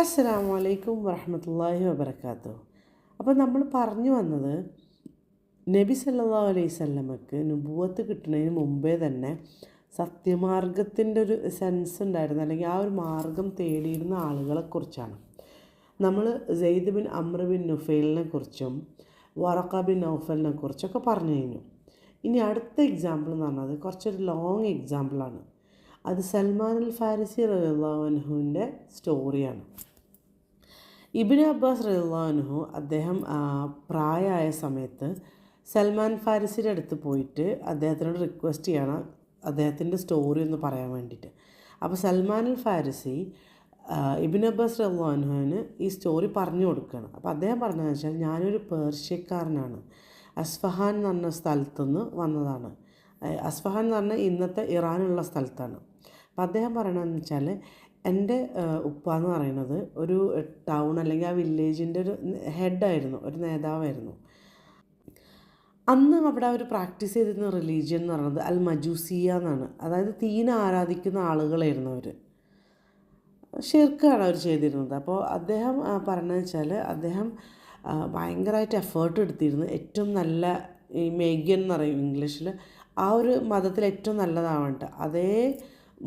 അസ്സലാമു അലൈക്കും വറഹ്മത്തുള്ളാഹി വബറകാതുഹു. അപ്പോൾ നമ്മൾ പറഞ്ഞു വന്നത് നബി സല്ലല്ലാഹു അലൈഹി വസല്ലമക്ക് നുബുവത്ത് കിട്ടുന്നതിന് മുമ്പേ തന്നെ സത്യമാർഗത്തിൻ്റെ ഒരു സെൻസ് ഉണ്ടായിരുന്നു, അല്ലെങ്കിൽ ആ ഒരു മാർഗം തേടിയിരുന്ന ആളുകളെക്കുറിച്ചാണ്. നമ്മൾ സെയ്ദ് ബിൻ അമ്ർ ബിൻ നുഫൈലിനെ കുറിച്ചും വറഖ ബിൻ നൗഫലിനെ കുറിച്ചൊക്കെ പറഞ്ഞു കഴിഞ്ഞു. ഇനി അടുത്ത എക്സാമ്പിൾ എന്ന് പറഞ്ഞത് കുറച്ചൊരു ലോങ് എക്സാമ്പിളാണ്. അത് സൽമാൻ അൽ ഫാരിസി റളിയല്ലാഹു അൻഹുവിൻ്റെ സ്റ്റോറിയാണ്. ഇബ്നു അബ്ബാസ് റളിയല്ലാഹു അൻഹു അദ്ദേഹം പ്രായമായ സമയത്ത് സൽമാൻ ഫാരിസിയുടെ അടുത്ത് പോയിട്ട് അദ്ദേഹത്തിനോട് റിക്വസ്റ്റ് ചെയ്യണം അദ്ദേഹത്തിൻ്റെ സ്റ്റോറി ഒന്ന് പറയാൻ വേണ്ടിയിട്ട്. അപ്പോൾ സൽമാൻ അൽ ഫാരിസി ഇബ്നു അബ്ബാസ് റളിയല്ലാഹു അൻഹുവിന് ഈ സ്റ്റോറി പറഞ്ഞു കൊടുക്കുകയാണ്. അപ്പോൾ അദ്ദേഹം പറഞ്ഞതെന്ന് വെച്ചാൽ, ഞാനൊരു പേർഷ്യക്കാരനാണ്, അസ്ഫഹാൻ എന്ന് പറഞ്ഞ സ്ഥലത്തുനിന്ന് വന്നതാണ്. അസ്ഫഹാൻ എന്ന് പറഞ്ഞാൽ ഇന്നത്തെ ഇറാനുള്ള സ്ഥലത്താണ്. അപ്പോൾ അദ്ദേഹം പറയണതെന്ന് വെച്ചാൽ, എൻ്റെ ഉപ്പ എന്ന് പറയുന്നത് ഒരു ടൗൺ അല്ലെങ്കിൽ ആ വില്ലേജിൻ്റെ ഒരു ഹെഡായിരുന്നു, ഒരു നേതാവായിരുന്നു. അന്ന് അവിടെ അവർ പ്രാക്ടീസ് ചെയ്തിരുന്ന റിലീജിയൻ എന്ന് പറയുന്നത് അൽ മജൂസിയ എന്നാണ്. അതായത് തീനെ ആരാധിക്കുന്ന ആളുകളായിരുന്നു അവർ. ഷിർക്കാണ് അവർ ചെയ്തിരുന്നത്. അപ്പോൾ അദ്ദേഹം പറഞ്ഞതെന്ന് വെച്ചാൽ, അദ്ദേഹം ഭയങ്കരമായിട്ട് എഫേർട്ട് എടുത്തിരുന്നു. ഏറ്റവും നല്ല ഈ മേഗ്യൻ എന്ന് പറയും ഇംഗ്ലീഷിൽ, ആ ഒരു മതത്തിൽ ഏറ്റവും നല്ലതാവണ്ട അതേ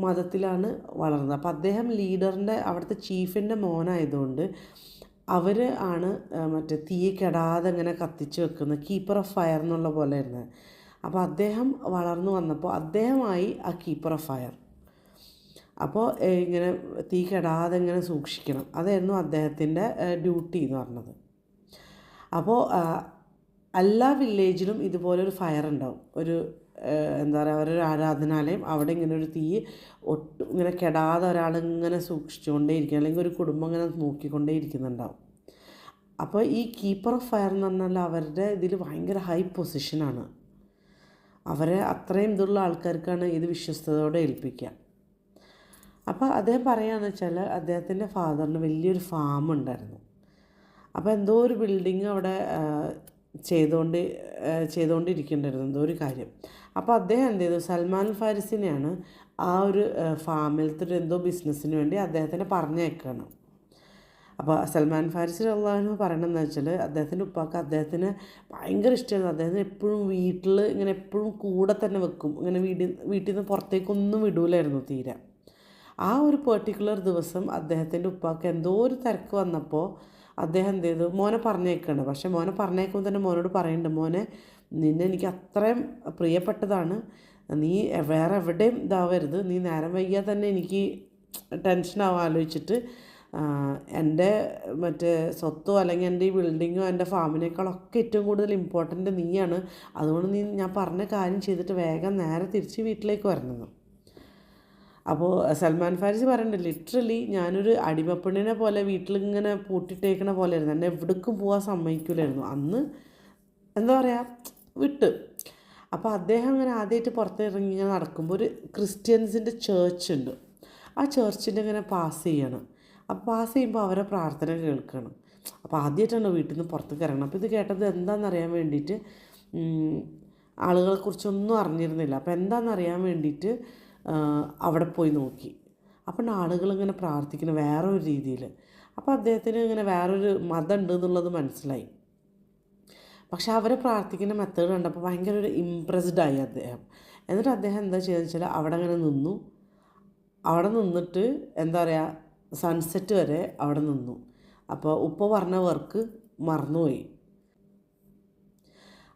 മതത്തിലാണ് വളർന്നത്. അപ്പോൾ അദ്ദേഹം ലീഡറിൻ്റെ അവിടുത്തെ ചീഫിൻ്റെ മോനായതുകൊണ്ട് അവർ ആണ് മറ്റേ തീ കെടാതെ ഇങ്ങനെ കത്തിച്ച് വെക്കുന്ന കീപ്പർ ഓഫ് ഫയർ എന്നുള്ള പോലെ ആയിരുന്നത്. അപ്പോൾ അദ്ദേഹം വളർന്നു വന്നപ്പോൾ അദ്ദേഹമായി ആ കീപ്പർ ഓഫ് ഫയർ. അപ്പോൾ ഇങ്ങനെ തീ കെടാതെ ഇങ്ങനെ സൂക്ഷിക്കണം, അതായിരുന്നു അദ്ദേഹത്തിൻ്റെ ഡ്യൂട്ടി എന്ന് പറഞ്ഞത്. അപ്പോൾ എല്ലാ വില്ലേജിലും ഇതുപോലൊരു ഫയർ ഉണ്ടാവും, ഒരു എന്താ പറയുക, അവരൊരു ആരാധനാലയം. അവിടെ ഇങ്ങനെ ഒരു തീ ഒട്ടും ഇങ്ങനെ കെടാതെ ഒരാളിങ്ങനെ സൂക്ഷിച്ചുകൊണ്ടേ ഇരിക്കും, അല്ലെങ്കിൽ ഒരു കുടുംബം ഇങ്ങനെ നോക്കിക്കൊണ്ടേ ഇരിക്കുന്നുണ്ടാവും. അപ്പോൾ ഈ കീപ്പർ ഓഫ് ഫയർ എന്ന് പറഞ്ഞാൽ അവരുടെ ഇതിൽ ഭയങ്കര ഹൈ പൊസിഷനാണ്. അവരെ അത്രയും ഇതുള്ള ആൾക്കാർക്കാണ് ഇത് വിശ്വസ്തയോടെ ഏൽപ്പിക്കുക. അപ്പോൾ അദ്ദേഹം പറയുകയെന്ന് വെച്ചാൽ, അദ്ദേഹത്തിൻ്റെ ഫാദറിന് വലിയൊരു ഫാം ഉണ്ടായിരുന്നു. അപ്പോൾ എന്തോ ഒരു ബിൽഡിങ് അവിടെ ചെയ്തുകൊണ്ടിരിക്കേണ്ടായിരുന്നു, എന്തോ ഒരു കാര്യം. അപ്പോൾ അദ്ദേഹം എന്ത് ചെയ്തു, സൽമാൻ ഫാരിസിനെയാണ് ആ ഒരു ഫാമിലത്തെ ഒരു എന്തോ ബിസിനസ്സിന് വേണ്ടി അദ്ദേഹത്തിനെ പറഞ്ഞേക്കാണ്. അപ്പോൾ സൽമാൻ ഫാരിസി റളിയല്ലാഹു അൻഹു പറയണമെന്ന് വെച്ചാൽ, അദ്ദേഹത്തിൻ്റെ ഉപ്പാക്ക് അദ്ദേഹത്തിന് ഭയങ്കര ഇഷ്ടമായിരുന്നു. അദ്ദേഹത്തിന് എപ്പോഴും വീട്ടിൽ ഇങ്ങനെ എപ്പോഴും കൂടെ തന്നെ വെക്കും, ഇങ്ങനെ വീട്ടിൽ നിന്ന് പുറത്തേക്കൊന്നും വിടൂലായിരുന്നു തീരെ. ആ ഒരു പെർട്ടിക്കുലർ ദിവസം അദ്ദേഹത്തിൻ്റെ ഉപ്പാക്ക് എന്തോ ഒരു തിരക്ക് വന്നപ്പോൾ അദ്ദേഹം എന്ത് ചെയ്തു, മോനെ പറഞ്ഞേക്കാണ്. പക്ഷേ മോനെ പറഞ്ഞേക്കുമ്പോൾ തന്നെ മോനോട് പറയുന്നുണ്ട്, മോനെ നിന്നെ എനിക്ക് അത്രയും പ്രിയപ്പെട്ടതാണ്, നീ വേറെ എവിടെയും ഇതാവരുത്, നീ നേരം വൈകിയാൽ തന്നെ എനിക്ക് ടെൻഷനാവും ആലോചിച്ചിട്ട്. എൻ്റെ മറ്റേ സ്വത്തോ അല്ലെങ്കിൽ എൻ്റെ ഈ ബിൽഡിങ്ങോ എൻ്റെ ഫാമിനേക്കാളൊക്കെ ഏറ്റവും കൂടുതൽ ഇമ്പോർട്ടൻ്റ് നീയാണ്. അതുകൊണ്ട് നീ ഞാൻ പറഞ്ഞ കാര്യം ചെയ്തിട്ട് വേഗം നേരെ തിരിച്ച് വീട്ടിലേക്ക് വരണമെന്ന്. അപ്പോൾ സൽമാൻ ഫാരിസി പറയുന്നുണ്ട്, ലിറ്ററലി ഞാനൊരു അടിമപ്പെണ്ണിനെ പോലെ വീട്ടിലിങ്ങനെ പൂട്ടിട്ടേക്കണ പോലെ ആയിരുന്നു, എന്നെ എവിടേക്കും പോകാൻ സമ്മതിക്കില്ലായിരുന്നു. അന്ന് എന്താ പറയുക, വിട്ട്. അപ്പോൾ അദ്ദേഹം അങ്ങനെ ആദ്യമായിട്ട് പുറത്തിറങ്ങി ഇങ്ങനെ നടക്കുമ്പോൾ ഒരു ക്രിസ്ത്യൻസിൻ്റെ ചേർച്ച് ഉണ്ട്. ആ ചേർച്ചിൻ്റെ ഇങ്ങനെ പാസ് ചെയ്യണം. അപ്പോൾ പാസ് ചെയ്യുമ്പോൾ അവരെ പ്രാർത്ഥന കേൾക്കണം. അപ്പോൾ ആദ്യമായിട്ടാണ് വീട്ടിൽ നിന്ന് പുറത്തേക്ക് ഇറങ്ങണം. അപ്പോൾ ഇത് കേട്ടത് എന്താണെന്നറിയാൻ വേണ്ടിയിട്ട്, ആളുകളെക്കുറിച്ചൊന്നും അറിഞ്ഞിരുന്നില്ല. അപ്പോൾ എന്താണെന്നറിയാൻ വേണ്ടിയിട്ട് അവിടെ പോയി നോക്കി. അപ്പോൾ ആളുകളിങ്ങനെ പ്രാർത്ഥിക്കണം വേറൊരു രീതിയിൽ. അപ്പോൾ അദ്ദേഹത്തിന് ഇങ്ങനെ വേറൊരു മതം ഉണ്ട് എന്നുള്ളത് മനസ്സിലായി. പക്ഷെ അവരെ പ്രാർത്ഥിക്കുന്ന മെത്തേഡ് കണ്ടപ്പോൾ ഭയങ്കര ഒരു ഇമ്പ്രസ്ഡായി അദ്ദേഹം. എന്നിട്ട് അദ്ദേഹം എന്താ ചെയ്തതെന്ന് വെച്ചാൽ, അവിടെ അങ്ങനെ നിന്നു. അവിടെ നിന്നിട്ട് എന്താ പറയുക, സൺസെറ്റ് വരെ അവിടെ നിന്നു. അപ്പോൾ ഉപ്പ പറഞ്ഞ വർക്ക് മറന്നുപോയി.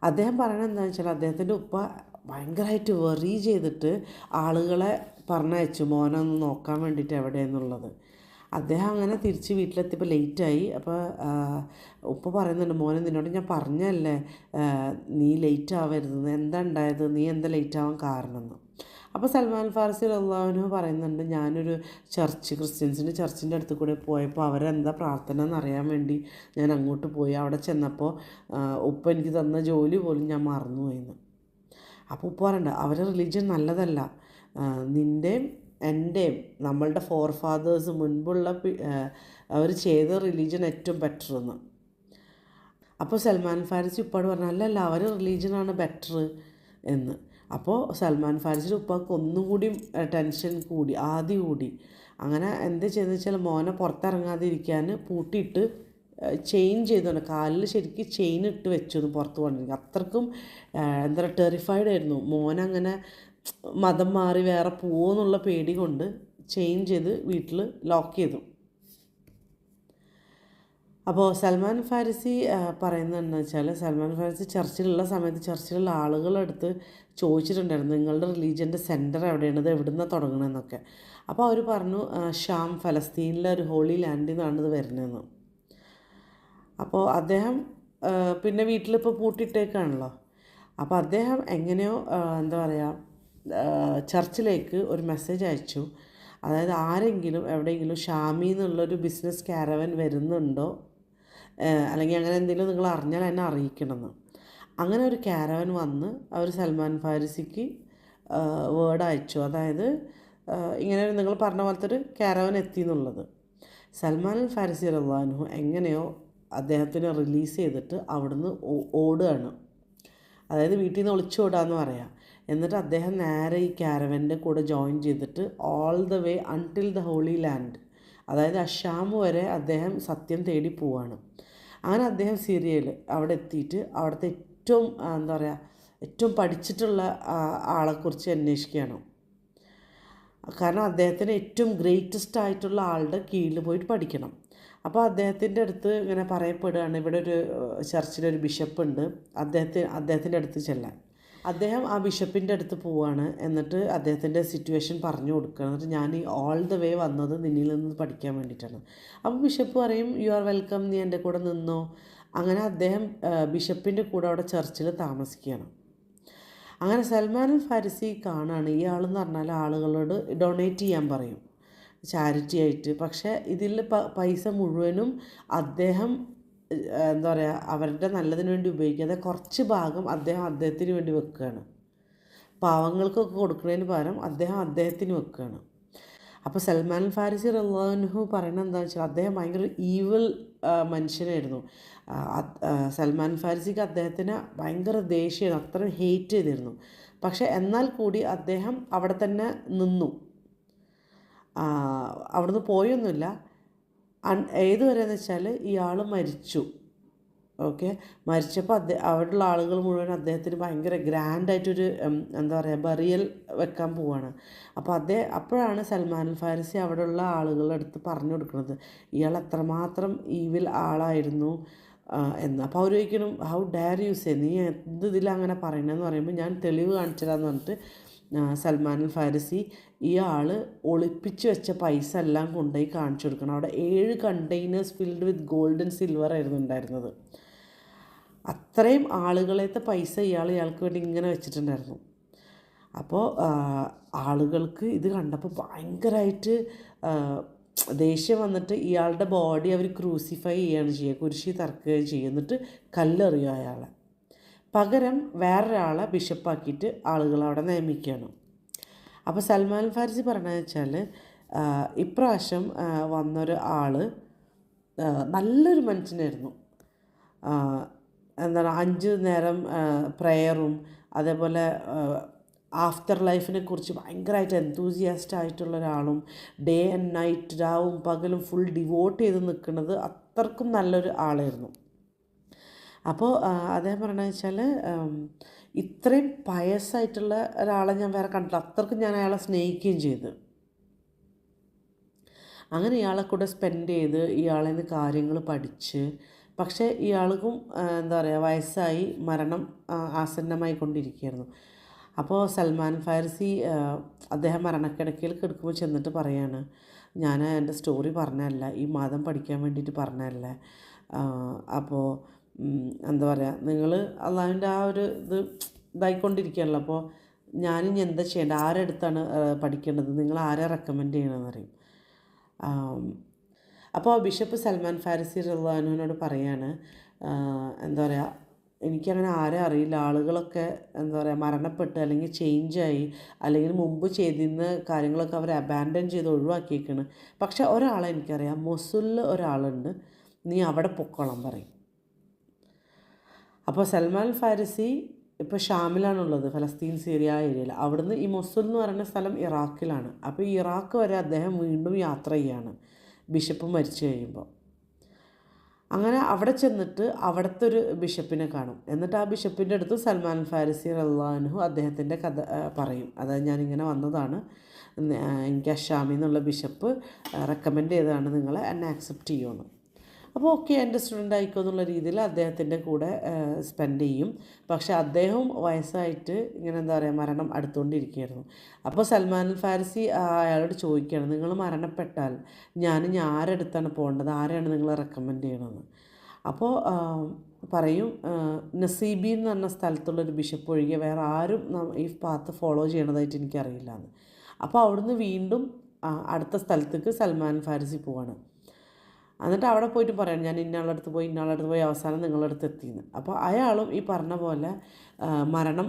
അദ്ദേഹം പറയണത് എന്താണെന്ന് വെച്ചാൽ, അദ്ദേഹത്തിൻ്റെ ഉപ്പ ഭയങ്കരമായിട്ട് വെറി ചെയ്തിട്ട് ആളുകളെ പറഞ്ഞയച്ചു മോനെ ഒന്ന് നോക്കാൻ വേണ്ടിയിട്ട് എവിടെയെന്നുള്ളത്. അദ്ദേഹം അങ്ങനെ തിരിച്ച് വീട്ടിലെത്തിയപ്പോൾ ലേറ്റായി. അപ്പോൾ ഉപ്പ പറയുന്നുണ്ട്, മോനെ നിന്നോട് ഞാൻ പറഞ്ഞല്ലേ നീ ലേറ്റ് ആവരുതെന്ന്, എന്താ ഉണ്ടായത്, നീ എന്താ ലേറ്റ് ആവാൻ കാരണമെന്ന്. അപ്പോൾ സൽമാൻ ഫാരിസി റളിയല്ലാഹു അൻഹു പറയുന്നുണ്ട്, ഞാനൊരു ക്രിസ്ത്യൻസിൻ്റെ ചർച്ചിൻ്റെ അടുത്ത് കൂടെ പോയപ്പോൾ അവരെന്താ പ്രാർത്ഥന എന്നറിയാൻ വേണ്ടി ഞാൻ അങ്ങോട്ട് പോയി. അവിടെ ചെന്നപ്പോൾ ഉപ്പ എനിക്ക് തന്ന ജോലി പോലും ഞാൻ മറന്നുപോയിന്ന്. അപ്പോൾ ഉപ്പ പറയണ്ട, അവരുടെ റിലീജിയൻ നല്ലതല്ല, നിൻ്റെയും എൻ്റെയും നമ്മളുടെ ഫോർ ഫാദേഴ്സ് മുൻപുള്ള അവർ ചെയ്ത റിലീജിയൻ ഏറ്റവും ബെറ്റർ എന്ന്. അപ്പോൾ സൽമാൻ ഫാരിസി ഉപ്പാട് പറഞ്ഞു, അല്ലല്ല അവരുടെ റിലീജിയനാണ് ബെറ്റർ എന്ന്. അപ്പോൾ സൽമാൻ ഫാരിസിയുടെ ഉപ്പാക്ക് ഒന്നും കൂടി ടെൻഷൻ കൂടി, ആദ്യം കൂടി. അങ്ങനെ എന്ത് ചെയ്തെന്ന് വെച്ചാൽ മോനെ പുറത്തിറങ്ങാതിരിക്കാൻ പൂട്ടിയിട്ട് ചെയിൻ ചെയ്തുകൊണ്ട് കാലിൽ ശരിക്കും ചെയിൻ ഇട്ട് വെച്ചു പുറത്ത് കൊണ്ടിരിക്കും. അത്രക്കും എന്താ പറയുക ടെറിഫൈഡ് ആയിരുന്നു. മോനങ്ങനെ മതം മാറി വേറെ പോവെന്നുള്ള പേടി കൊണ്ട് ചെയിൻ ചെയ്ത് വീട്ടിൽ ലോക്ക് ചെയ്തു. അപ്പോൾ സൽമാൻ ഫാരിസി പറയുന്നതെന്ന് വെച്ചാൽ സൽമാൻ ഫാരിസി ചർച്ചിലുള്ള സമയത്ത് ചർച്ചിലുള്ള ആളുകളെടുത്ത് ചോദിച്ചിട്ടുണ്ടായിരുന്നു നിങ്ങളുടെ റിലീജിയൻ്റെ സെൻറ്റർ എവിടെയാണ്, ഇത് എവിടെ നിന്നാണ് തുടങ്ങണമെന്നൊക്കെ. അപ്പോൾ അവർ പറഞ്ഞു ഷാം ഫലസ്തീനിലെ ഒരു ഹോളി ലാൻഡിൽ നിന്നാണ് ഇത് വരുന്നതെന്ന്. അപ്പോൾ അദ്ദേഹം പിന്നെ വീട്ടിലിപ്പോൾ പൂട്ടിയിട്ടേക്കാണല്ലോ. അപ്പോൾ അദ്ദേഹം എങ്ങനെയോ എന്താ പറയുക ചർച്ചിലേക്ക് ഒരു മെസ്സേജ് അയച്ചു. അതായത് ആരെങ്കിലും എവിടെയെങ്കിലും ഷാമി എന്നുള്ളൊരു ബിസിനസ് കാരവൻ വരുന്നുണ്ടോ, അല്ലെങ്കിൽ അങ്ങനെ എന്തെങ്കിലും നിങ്ങൾ അറിഞ്ഞാൽ എന്നെ അറിയിക്കണമെന്ന്. അങ്ങനെ ഒരു കാരവൻ വന്ന് അവർ സൽമാൻ ഫാരിസിക്ക് വേർഡ് അയച്ചു. അതായത് ഇങ്ങനെ നിങ്ങൾ പറഞ്ഞ പോലത്തെ ഒരു കാരവൻ എത്തി എന്നുള്ളത്. സൽമാൻ ഫാരിസി റളിയല്ലാഹു അൻഹു എങ്ങനെയോ അദ്ദേഹത്തിനെ റിലീസ് ചെയ്തിട്ട് അവിടുന്ന് ഓടുകയാണ്. അതായത് വീട്ടിൽ നിന്ന് ഒളിച്ചോടാന്ന് പറയാം. എന്നിട്ട് അദ്ദേഹം നേരെ ഈ കാരവൻ്റെ കൂടെ ജോയിൻ ചെയ്തിട്ട് all the way until the holy land, അതായത് അഷാം വരെ അദ്ദേഹം സത്യം തേടി പോവാണ്. അങ്ങനെ അദ്ദേഹം സിറിയയിൽ അവിടെ എത്തിയിട്ട് അവിടുത്തെ ഏറ്റവും എന്താ പറയുക ഏറ്റവും പഠിച്ചിട്ടുള്ള ആളെക്കുറിച്ച് അന്വേഷിക്കുകയാണ്. കാരണം അദ്ദേഹത്തിന് ഏറ്റവും ഗ്രേറ്റസ്റ്റ് ആയിട്ടുള്ള ആളുടെ കീഴിൽ പോയിട്ട് പഠിക്കണം. അപ്പോൾ അദ്ദേഹത്തിൻ്റെ അടുത്ത് ഇങ്ങനെ പറയപ്പെടുകയാണ് ഇവിടെ ഒരു ചർച്ചിലൊരു ബിഷപ്പുണ്ട്, അദ്ദേഹത്തിൻ്റെ അടുത്ത് ചെല്ലാൻ. അദ്ദേഹം ആ ബിഷപ്പിൻ്റെ അടുത്ത് പോവാണ്. എന്നിട്ട് അദ്ദേഹത്തിൻ്റെ സിറ്റുവേഷൻ പറഞ്ഞു കൊടുക്കുക. എന്നിട്ട് ഞാൻ ഈ ഓൾ ദ വേ വന്നത് നിന്നിൽ നിന്ന് പഠിക്കാൻ വേണ്ടിയിട്ടാണ്. അപ്പോൾ ബിഷപ്പ് പറയും യു ആർ വെൽക്കം, നീ എൻ്റെ കൂടെ നിന്നോ. അങ്ങനെ അദ്ദേഹം ബിഷപ്പിൻ്റെ കൂടെ അവിടെ ചർച്ചിൽ താമസിക്കുകയാണ്. അങ്ങനെ സൽമാൻ ഫാരിസി കാണുകയാണ് ഇയാളെന്ന് പറഞ്ഞാൽ ആളുകളോട് ഡൊണേറ്റ് ചെയ്യാൻ പറയും ചാരിറ്റി ആയിട്ട്. പക്ഷേ ഇതിൽ പൈസ മുഴുവനും അദ്ദേഹം എന്താ പറയുക അവരുടെ നല്ലതിന് വേണ്ടി ഉപയോഗിക്കാതെ കുറച്ച് ഭാഗം അദ്ദേഹത്തിന് വേണ്ടി വെക്കുകയാണ്. പാവങ്ങൾക്കൊക്കെ കൊടുക്കുന്നതിന് പകരം അദ്ദേഹത്തിന് വെക്കുകയാണ്. അപ്പോൾ സൽമാൻ ഫാരിസി റളിയല്ലാഹു അൻഹു പറയുന്നത് എന്താണെന്ന് വെച്ചാൽ അദ്ദേഹം ഭയങ്കര ഈവിൾ മനുഷ്യനായിരുന്നു. സൽമാൻ ഫാരിസിക്ക് അദ്ദേഹത്തിന് ഭയങ്കര ദേഷ്യമായിരുന്നു, അത്രയും ഹെയ്റ്റ് ചെയ്തിരുന്നു. പക്ഷേ എന്നാൽ കൂടി അദ്ദേഹം അവിടെ തന്നെ നിന്നു, അവിടുന്ന് പോയൊന്നുമില്ല. ഏതുവരെയെന്ന് വെച്ചാൽ ഇയാൾ മരിച്ചു. ഓക്കെ, മരിച്ചപ്പോൾ അവിടെയുള്ള ആളുകൾ മുഴുവൻ അദ്ദേഹത്തിന് ഭയങ്കര ഗ്രാൻഡായിട്ടൊരു എന്താ പറയുക ബറിയൽ വെക്കാൻ പോവാണ്. അപ്പോൾ അപ്പോഴാണ് സൽമാൻ ഫാരിസി അവിടെയുള്ള ആളുകളുടെ അടുത്ത് പറഞ്ഞു കൊടുക്കുന്നത് ഇയാൾ എത്രമാത്രം ഈവിൽ ആളായിരുന്നു എന്ന്. അപ്പോൾ അവർ ചോദിക്കണം ഹൗ ഡയർ യു സേ, നീ എന്ത് ഇതിലങ്ങനെ പറയണമെന്ന് പറയുമ്പോൾ ഞാൻ തെളിവ് കാണിച്ചതാന്ന് പറഞ്ഞിട്ട് സൽമാൻ ഫാരിസി ഇയാൾ ഒളിപ്പിച്ച് വെച്ച പൈസ എല്ലാം കൊണ്ടുപോയി കാണിച്ചു കൊടുക്കണം. അവിടെ 7 containers filled with gold and silver ആയിരുന്നു ഉണ്ടായിരുന്നത്. അത്രയും ആളുകളത്തെ പൈസ ഇയാൾക്ക് വേണ്ടി ഇങ്ങനെ വെച്ചിട്ടുണ്ടായിരുന്നു. അപ്പോൾ ആളുകൾക്ക് ഇത് കണ്ടപ്പോൾ ഭയങ്കരമായിട്ട് ദേഷ്യം വന്നിട്ട് ഇയാളുടെ ബോഡി അവർ ക്രൂസിഫൈ ചെയ്യുകയാണ് ചെയ്യുക, കുരിശി തറക്കുകയും ചെയ്യും. എന്നിട്ട് കല്ലെറിയുക അയാളെ. പകരം വേറൊരാളെ ബിഷപ്പാക്കിയിട്ട് ആളുകൾ അവിടെ നിയമിക്കുകയാണ്. അപ്പോൾ സൽമാൻ ഫാരിസി പറഞ്ഞതെന്ന് വെച്ചാൽ ഇപ്രാവശ്യം വന്നൊരു ആൾ നല്ലൊരു മനുഷ്യനായിരുന്നു. എന്താണ് 5 നേരം പ്രയറും അതേപോലെ ആഫ്റ്റർ ലൈഫിനെ കുറിച്ച് ഭയങ്കരമായിട്ട് എന്തൂസിയാസ്റ്റ് ആയിട്ടുള്ള ഒരാളും ഡേ ആൻഡ് നൈറ്റ് രാവും പകലും ഫുൾ ഡിവോട്ട് ചെയ്ത് നിൽക്കുന്നത് അത്രക്കും നല്ലൊരു ആളായിരുന്നു. അപ്പോൾ അദ്ദേഹം പറയണതെന്ന് വെച്ചാൽ ഇത്രയും പയസ്സായിട്ടുള്ള ഒരാളെ ഞാൻ വേറെ കണ്ടില്ല, അത്രക്കും ഞാൻ അയാളെ സ്നേഹിക്കുകയും ചെയ്തു. അങ്ങനെ ഇയാളെ കൂടെ സ്പെൻഡ് ചെയ്ത് ഇയാളിൽ നിന്ന് കാര്യങ്ങൾ പഠിച്ച്. പക്ഷേ ഇയാൾക്കും എന്താ പറയുക വയസ്സായി മരണം ആസന്നമായി കൊണ്ടിരിക്കുകയായിരുന്നു. അപ്പോൾ സൽമാൻ ഫാരിസി അദ്ദേഹം മരണക്കിടക്കയിൽ കിടക്കുമ്പോൾ ചെന്നിട്ട് പറയാണ് ഞാൻ എൻ്റെ സ്റ്റോറി പറഞ്ഞതല്ല, ഈ മതം പഠിക്കാൻ വേണ്ടിയിട്ട് പറഞ്ഞതല്ല. അപ്പോൾ എന്താ പറയുക നിങ്ങൾ അള്ളാഹുവിൻ്റെ ആ ഒരു ഇതായിക്കൊണ്ടിരിക്കുകയാണല്ലോ. അപ്പോൾ ഞാനിനി എന്താ ചെയ്യേണ്ടത്, ആരെടുത്താണ് പഠിക്കേണ്ടത്, നിങ്ങൾ ആരെ റെക്കമെൻഡ് ചെയ്യണമെന്ന് പറയും. അപ്പോൾ ബിഷപ്പ് സൽമാൻ ഫാരിസി റളിയല്ലാഹു അൻഹുവിനോട് പറയാണ് എന്താ പറയുക എനിക്കങ്ങനെ ആരെ അറിയില്ല, ആളുകളൊക്കെ എന്താ പറയുക മരണപ്പെട്ട് അല്ലെങ്കിൽ ചേഞ്ചായി അല്ലെങ്കിൽ മുമ്പ് ചെയ്തിരുന്ന കാര്യങ്ങളൊക്കെ അവർ അബാൻഡൻ ചെയ്ത് ഒഴിവാക്കിയേക്കാണ്. പക്ഷെ ഒരാളെ എനിക്കറിയാം, മൊസുലിൽ ഒരാളുണ്ട്, നീ അവിടെ പൊക്കോളം പറയും. അപ്പോൾ സൽമാൻ ഫാരിസി ഇപ്പോൾ ഷാമിലാണുള്ളത്, ഫലസ്തീൻ സിറിയ ഏരിയയിൽ. അവിടുന്ന് ഈ മൊസുൽ എന്ന് പറയുന്ന സ്ഥലം ഇറാഖിലാണ്. അപ്പോൾ ഈ ഇറാഖ് വരെ അദ്ദേഹം വീണ്ടും യാത്ര ചെയ്യാണ് ബിഷപ്പ് മരിച്ചു കഴിയുമ്പോൾ. അങ്ങനെ അവിടെ ചെന്നിട്ട് അവിടുത്തെ ഒരു ബിഷപ്പിനെ കാണും. എന്നിട്ട് ആ ബിഷപ്പിൻ്റെ അടുത്ത് സൽമാൻ ഫാരിസി റളിയല്ലാഹു അൻഹു അദ്ദേഹത്തിൻ്റെ കഥ പറയും. അതായത് ഞാനിങ്ങനെ വന്നതാണ്, എനിക്ക് അഷാമി എന്നുള്ള ബിഷപ്പ് റെക്കമെൻഡ് ചെയ്തതാണ് നിങ്ങളെ, എന്നെ ആക്സെപ്റ്റ് ചെയ്യുമെന്ന്. അപ്പോൾ ഓക്കെ, എൻ്റെ സ്റ്റുഡൻ്റ് ആയിക്കോ എന്നുള്ള രീതിയിൽ അദ്ദേഹത്തിൻ്റെ കൂടെ സ്പെൻഡ് ചെയ്യും. പക്ഷേ അദ്ദേഹവും വയസ്സായിട്ട് ഇങ്ങനെ എന്താ പറയുക, മരണം അടുത്തുകൊണ്ടിരിക്കുകയായിരുന്നു. അപ്പോൾ സൽമാൻ ഫാരിസി അയാളോട് ചോദിക്കുകയാണ്, നിങ്ങൾ മരണപ്പെട്ടാൽ ഞാൻ ആരെടുത്താണ് പോകേണ്ടത്, ആരെയാണ് നിങ്ങൾ റെക്കമെൻഡ് ചെയ്യണമെന്ന്. അപ്പോൾ പറയും, നസീബി എന്ന് പറഞ്ഞ സ്ഥലത്തുള്ളൊരു ബിഷപ്പ് ഒഴികെ വേറെ ആരും ഈ പാത്ത് ഫോളോ ചെയ്യണതായിട്ട് എനിക്കറിയില്ല എന്ന്. അപ്പോൾ അവിടുന്ന് വീണ്ടും അടുത്ത സ്ഥലത്തേക്ക് സൽമാൻ ഫാരിസി പോവാണ്. എന്നിട്ട് അവിടെ പോയിട്ട് പറയണം, ഞാൻ ഇന്നാളടുത്ത് പോയി അവസാനം നിങ്ങളുടെ അടുത്ത് എത്തിയെന്ന്. അപ്പോൾ അയാളും ഈ പറഞ്ഞ പോലെ മരണം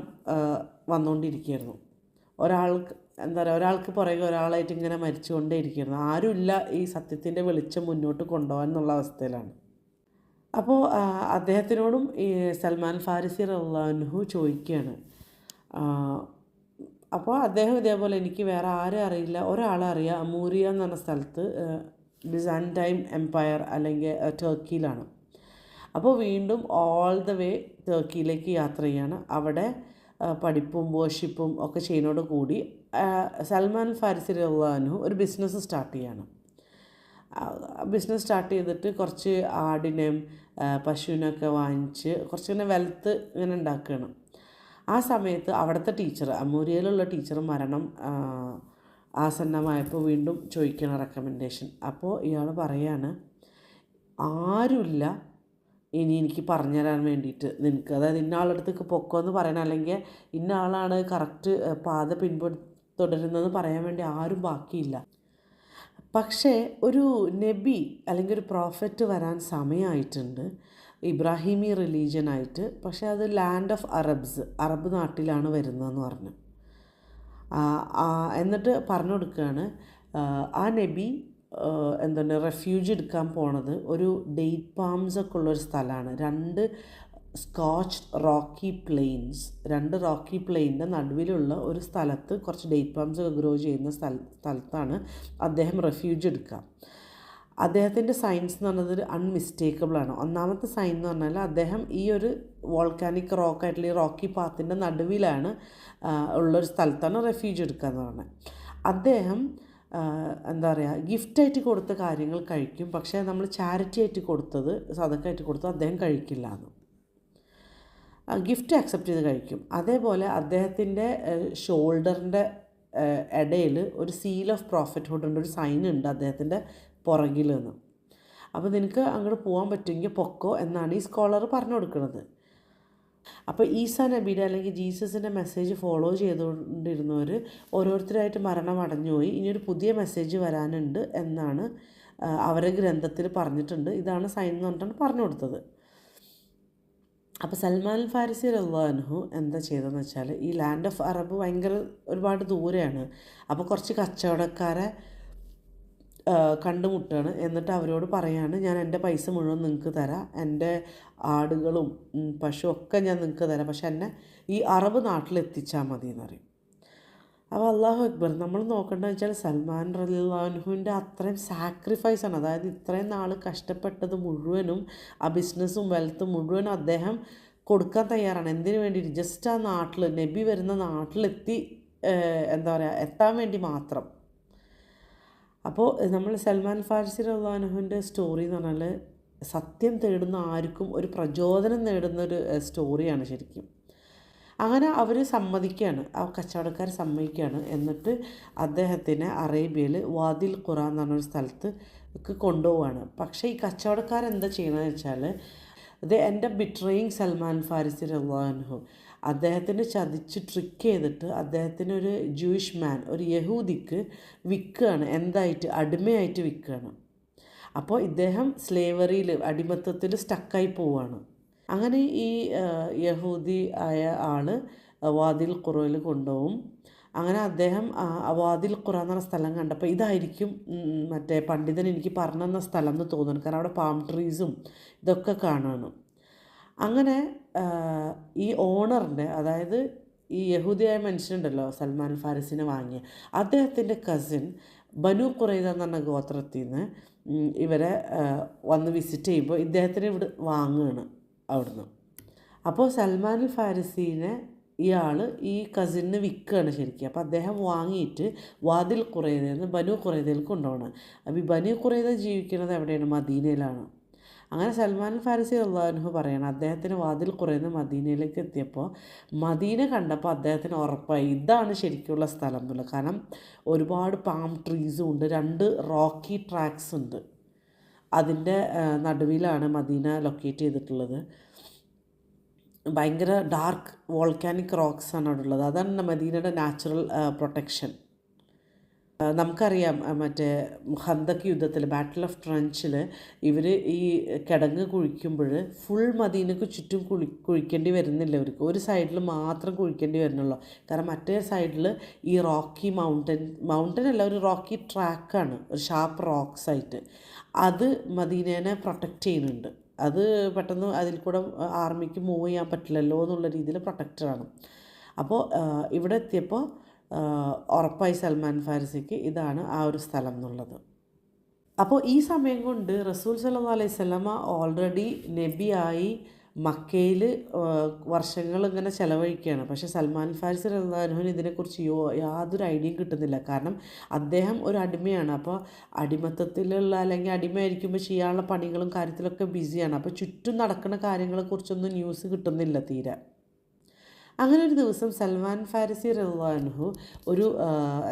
വന്നുകൊണ്ടിരിക്കുകയായിരുന്നു. ഒരാൾക്ക് എന്താ പറയുക, ഒരാൾക്ക് പുറകെ ഒരാളായിട്ട് ഇങ്ങനെ മരിച്ചുകൊണ്ടേ ഇരിക്കുകയായിരുന്നു. ആരുമില്ല ഈ സത്യത്തിൻ്റെ വെളിച്ചം മുന്നോട്ട് കൊണ്ടുപോകാൻ എന്നുള്ള അവസ്ഥയിലാണ്. അപ്പോൾ അദ്ദേഹത്തിനോടും ഈ സൽമാൻ ഫാരിസി റളിയല്ലാഹു അൻഹു ചോദിക്കുകയാണ്. അപ്പോൾ അദ്ദേഹം ഇതേപോലെ, എനിക്ക് വേറെ ആരും അറിയില്ല, ഒരാളെ അറിയാം, അമൂറിയ എന്ന് പറഞ്ഞ സ്ഥലത്ത് ബിസാൻറ്റൈൻ എംപയർ അല്ലെങ്കിൽ ടർക്കിയിലാണ്. അപ്പോൾ വീണ്ടും ഓൾ ദ വേ ടർക്കിയിലേക്ക് യാത്ര ചെയ്യാണ്. അവിടെ പഠിപ്പും വർഷിപ്പും ഒക്കെ ചെയ്യുന്നതോട് കൂടി സൽമാൻ ഫാരിസി റളിയല്ലാഹു അൻഹു ഒരു ബിസിനസ് സ്റ്റാർട്ട് ചെയ്യാണ്. ബിസിനസ് സ്റ്റാർട്ട് ചെയ്തിട്ട് കുറച്ച് ആടിനെയും പശുവിനൊക്കെ വാങ്ങിച്ച് കുറച്ചിങ്ങനെ വെൽത്ത് ഇങ്ങനെ ഉണ്ടാക്കുകയാണ്. ആ സമയത്ത് അവിടുത്തെ ടീച്ചർ, അമൂരിയയിലുള്ള ടീച്ചർ മരണം ആസന്നമായപ്പോൾ വീണ്ടും ചോദിക്കണം റെക്കമെൻഡേഷൻ. അപ്പോൾ ഇയാൾ പറയാണ്, ആരുമില്ല ഇനി എനിക്ക് പറഞ്ഞു തരാൻ വേണ്ടിയിട്ട് നിനക്ക്, അതായത് ഇന്ന ആളടുത്തേക്ക് പൊക്കോ എന്ന് പറയണം, അല്ലെങ്കിൽ ഇന്ന ആളാണ് കറക്റ്റ് പാത തുടരുന്നതെന്ന് പറയാൻ വേണ്ടി ആരും ബാക്കിയില്ല. പക്ഷേ ഒരു നബി അല്ലെങ്കിൽ ഒരു പ്രോഫറ്റ് വരാൻ സമയമായിട്ടുണ്ട്, ഇബ്രാഹിമി റിലീജിയനായിട്ട്. പക്ഷേ അത് ലാൻഡ് ഓഫ് അറബ് നാട്ടിലാണ് വരുന്നതെന്ന് പറഞ്ഞു. എന്നിട്ട് പറഞ്ഞു കൊടുക്കുകയാണ്, ആ നബി എന്താണ് റെഫ്യൂജ് എടുക്കാൻ പോണത് ഒരു ഡേറ്റ് പാംസ് ഒക്കെ ഉള്ളൊരു സ്ഥലമാണ്. രണ്ട് റോക്കി പ്ലെയിനിൻ്റെ നടുവിലുള്ള ഒരു സ്ഥലത്ത് കുറച്ച് ഡേറ്റ് പാംസ് ഒക്കെ ഗ്രോ ചെയ്യുന്ന സ്ഥലത്താണ് അദ്ദേഹം റെഫ്യൂജ് എടുക്കുക. അദ്ദേഹത്തിൻ്റെ സയൻസ് എന്ന് പറഞ്ഞത് അൺമിസ്റ്റേക്കബിളാണ്. ഒന്നാമത്തെ സൈൻ എന്ന് പറഞ്ഞാൽ അദ്ദേഹം ഈ ഒരു വോൾക്കാനിക് റോക്കായിട്ടുള്ള ഈ റോക്കി പാത്തിൻ്റെ നടുവിലാണ് ഉള്ളൊരു സ്ഥലത്താണ് റെഫ്യൂജ് എടുക്കുക എന്ന് പറഞ്ഞത്. അദ്ദേഹം എന്താ പറയുക, ഗിഫ്റ്റായിട്ട് കൊടുത്ത കാര്യങ്ങൾ കഴിക്കും, പക്ഷേ നമ്മൾ ചാരിറ്റി ആയിട്ട് കൊടുത്തത്, സദക്കായിട്ട് കൊടുത്തത് അദ്ദേഹം കഴിക്കില്ല എന്ന്. ഗിഫ്റ്റ് അക്സെപ്റ്റ് ചെയ്ത് കഴിക്കും. അതേപോലെ അദ്ദേഹത്തിൻ്റെ ഷോൾഡറിൻ്റെ ഇടയിൽ ഒരു സീൽ ഓഫ് പ്രോഫറ്റ്ഹുഡിൻ്റെ ഒരു സൈൻ ഉണ്ട് അദ്ദേഹത്തിൻ്റെ പുറകിൽ നിന്ന്. അപ്പോൾ നിനക്ക് അങ്ങോട്ട് പോകാൻ പറ്റുമെങ്കിൽ പൊക്കോ എന്നാണ് ഈ സ്കോളർ പറഞ്ഞു കൊടുക്കുന്നത്. അപ്പോൾ ഈസാ നബിയുടെ അല്ലെങ്കിൽ ജീസസിൻ്റെ മെസ്സേജ് ഫോളോ ചെയ്തുകൊണ്ടിരുന്നവർ ഓരോരുത്തരായിട്ട് മരണം അടഞ്ഞുപോയി, ഇനിയൊരു പുതിയ മെസ്സേജ് വരാനുണ്ട് എന്നാണ് അവരുടെ ഗ്രന്ഥത്തിൽ പറഞ്ഞിട്ടുണ്ട്. ഇതാണ് സൈൻ എന്ന് പറഞ്ഞിട്ടാണ് പറഞ്ഞു കൊടുത്തത്. അപ്പോൾ സൽമാൻ ഫാരിസി റളിയല്ലാഹു അൻഹു എന്താ ചെയ്തതെന്ന് വെച്ചാൽ, ഈ ലാൻഡ് ഓഫ് അറബ് ഭയങ്കര ഒരുപാട് ദൂരെയാണ്. അപ്പോൾ കുറച്ച് കച്ചവടക്കാരെ കണ്ടുമുട്ടുകയാണ്. എന്നിട്ട് അവരോട് പറയാണ്, ഞാൻ എൻ്റെ പൈസ മുഴുവൻ നിങ്ങൾക്ക് തരാം, എൻ്റെ ആടുകളും പശു ഒക്കെ ഞാൻ നിങ്ങൾക്ക് തരാം, പക്ഷെ എന്നെ ഈ അറബ് നാട്ടിലെത്തിച്ചാൽ മതി എന്ന് പറയും. അപ്പോൾ അല്ലാഹു അക്ബർ, നമ്മൾ നോക്കേണ്ടത് വെച്ചാൽ സൽമാൻ റളിയല്ലാഹു അൻഹുവിൻ്റെ അത്രയും സാക്രിഫൈസാണ്. അതായത് ഇത്രയും നാൾ കഷ്ടപ്പെട്ടത് മുഴുവനും, ആ ബിസിനസ്സും വെൽത്തും മുഴുവനും അദ്ദേഹം കൊടുക്കാൻ തയ്യാറാണ്. എന്തിനു വേണ്ടിയിട്ട്? ജസ്റ്റ് ആ നാട്ടിൽ, നബി വരുന്ന നാട്ടിലെത്തി എന്താ പറയുക, എത്താൻ വേണ്ടി മാത്രം. അപ്പോൾ നമ്മൾ സൽമാൻ ഫാരിസി റളിയല്ലാഹു അൻഹുവിൻ്റെ സ്റ്റോറി എന്ന് പറഞ്ഞാൽ സത്യം തേടുന്ന ആർക്കും ഒരു പ്രചോദനം നേടുന്നൊരു സ്റ്റോറിയാണ് ശരിക്കും. അങ്ങനെ അവർ സമ്മതിക്കുകയാണ്, ആ കച്ചവടക്കാർ സമ്മതിക്കുകയാണ്. എന്നിട്ട് അദ്ദേഹത്തിനെ അറേബ്യയിൽ വാദിൽ ഖുറ എന്ന് പറഞ്ഞൊരു സ്ഥലത്ത് കൊണ്ടുപോവുകയാണ്. പക്ഷേ ഈ കച്ചവടക്കാരെന്താ ചെയ്യണമെന്ന് വെച്ചാൽ, എൻ്റെ ബിട്രയിങ് സൽമാൻ ഫാരിസി റളിയല്ലാഹു അൻഹു, അദ്ദേഹത്തിന് ചതിച്ച് ട്രിക്ക് ചെയ്തിട്ട് അദ്ദേഹത്തിന് ഒരു ജൂയിഷ് മാൻ, ഒരു യഹൂദിക്ക് വിൽക്കുകയാണ്, എന്തായിട്ട്, അടിമയായിട്ട് വിൽക്കുകയാണ്. അപ്പോൾ ഇദ്ദേഹം സ്ലേവറിയിൽ, അടിമത്തത്തിൽ സ്റ്റക്കായി പോവുകയാണ്. അങ്ങനെ ഈ യഹൂദി ആയ ആൾ വാദിൽ ഖുറയിൽ കൊണ്ടുപോകും. അങ്ങനെ അദ്ദേഹം വാദിൽ ഖുറ എന്ന് പറഞ്ഞ സ്ഥലം കണ്ടപ്പോൾ ഇതായിരിക്കും മറ്റേ പണ്ഡിതൻ എനിക്ക് പറഞ്ഞു തന്ന സ്ഥലം എന്ന് തോന്നുന്നു. കാരണം അവിടെ പാം ട്രീസും ഇതൊക്കെ കാണുകയാണ്. അങ്ങനെ ഈ ഓണറിൻ്റെ, അതായത് ഈ യഹൂദിയായ മനുഷ്യനുണ്ടല്ലോ സൽമാൻ ഫാരിസിനെ വാങ്ങിയ, അദ്ദേഹത്തിൻ്റെ കസിൻ ബനു ഖുറൈദ എന്ന് പറഞ്ഞ ഗോത്രത്തിൽ നിന്ന് ഇവരെ വന്ന് വിസിറ്റ് ചെയ്യുമ്പോൾ ഇദ്ദേഹത്തിനെ ഇവിടെ വാങ്ങുകയാണ് അവിടുന്ന്. അപ്പോൾ സൽമാൻ ഫാരിസീനെ ഇയാൾ ഈ കസിന് വിൽക്കുകയാണ് ശരിക്കും. അപ്പോൾ അദ്ദേഹം വാങ്ങിയിട്ട് വാദിൽ ഖുറൈദയിൽ നിന്ന് ബനു ഖുറൈദയിൽ കൊണ്ടുപോകണം. അപ്പോൾ ഈ ബനു ഖുറൈദ ജീവിക്കുന്നത് എവിടെയാണ്? മദീനയിലാണ്. അങ്ങനെ സൽമാൻ ഫാരിസി റളിയല്ലാഹു അൻഹു പറയണം, അദ്ദേഹത്തിന് വാദിൽ ഖുറൈദ മദീനയിലേക്ക് എത്തിയപ്പോൾ മദീന കണ്ടപ്പോൾ അദ്ദേഹത്തിന് ഉറപ്പായി ഇതാണ് ശരിക്കുള്ള സ്ഥലം എന്നുള്ളത്. കാരണം ഒരുപാട് പാം ട്രീസും ഉണ്ട്, 2 റോക്കി ട്രാക്സ് ഉണ്ട്. അതിൻ്റെ നടുവിലാണ് മദീന ലൊക്കേറ്റ് ചെയ്തിട്ടുള്ളത്. ഭയങ്കര ഡാർക്ക് വോൾക്കാനിക് റോക്സ് ആണ് അവിടെ ഉള്ളത്. അതാണ് മദീനയുടെ നാച്ചുറൽ പ്രൊട്ടക്ഷൻ. നമുക്കറിയാം മറ്റേ ഖന്തക്ക് യുദ്ധത്തിൽ, ബാറ്റിൽ ഓഫ് ട്രഞ്ചിൽ ഇവർ ഈ കിടങ്ങ് കുഴിക്കുമ്പോൾ ഫുൾ മദീനക്ക് ചുറ്റും കുഴിക്കേണ്ടി വരുന്നില്ല അവർക്ക്. ഒരു സൈഡിൽ മാത്രം കുഴിക്കേണ്ടി വരുന്നുള്ളൂ. കാരണം മറ്റേ സൈഡിൽ ഈ റോക്കി മൗണ്ടൻ അല്ല, ഒരു റോക്കി ട്രാക്കാണ്, ഒരു ഷാർപ്പ് റോക്സ് ആയിട്ട്. അത് മദീനേനെ പ്രൊട്ടക്റ്റ് ചെയ്യുന്നുണ്ട്. അത് പെട്ടെന്ന് അതിൽ കൂടെ ആർമിക്ക് മൂവ് ചെയ്യാൻ പറ്റില്ലല്ലോ എന്നുള്ള രീതിയിൽ പ്രൊട്ടക്റ്ററാണ്. അപ്പോൾ ഇവിടെ എത്തിയപ്പോൾ ഉറപ്പായി സൽമാൻ ഫാരിസിക്ക് ഇതാണ് ആ ഒരു സ്ഥലം എന്നുള്ളത്. അപ്പോൾ ഈ സമയം കൊണ്ട് റസൂൽ സല്ലല്ലാഹു അലൈഹി വസല്ലമ ഓൾറെഡി നബിയായി മക്കയിൽ വർഷങ്ങൾ ഇങ്ങനെ ചിലവഴിക്കുകയാണ്. പക്ഷേ സൽമാൻ ഫാരിസി റളിയല്ലാഹു അൻഹുവിന് ഇതിനെക്കുറിച്ച് യാതൊരു ഐഡിയയും കിട്ടുന്നില്ല. കാരണം അദ്ദേഹം ഒരു അടിമയാണ്. അപ്പോൾ അടിമത്തത്തിലുള്ള അല്ലെങ്കിൽ അടിമയായിരിക്കുമ്പോൾ ചെയ്യാനുള്ള പണികളും കാര്യത്തിലൊക്കെ ബിസിയാണ്. അപ്പോൾ ചുറ്റും നടക്കുന്ന കാര്യങ്ങളെക്കുറിച്ചൊന്നും ന്യൂസ് കിട്ടുന്നില്ല തീരെ. അങ്ങനെ ഒരു ദിവസം സൽമാൻ ഫാരിസി റളിയല്ലാഹു അൻഹു ഒരു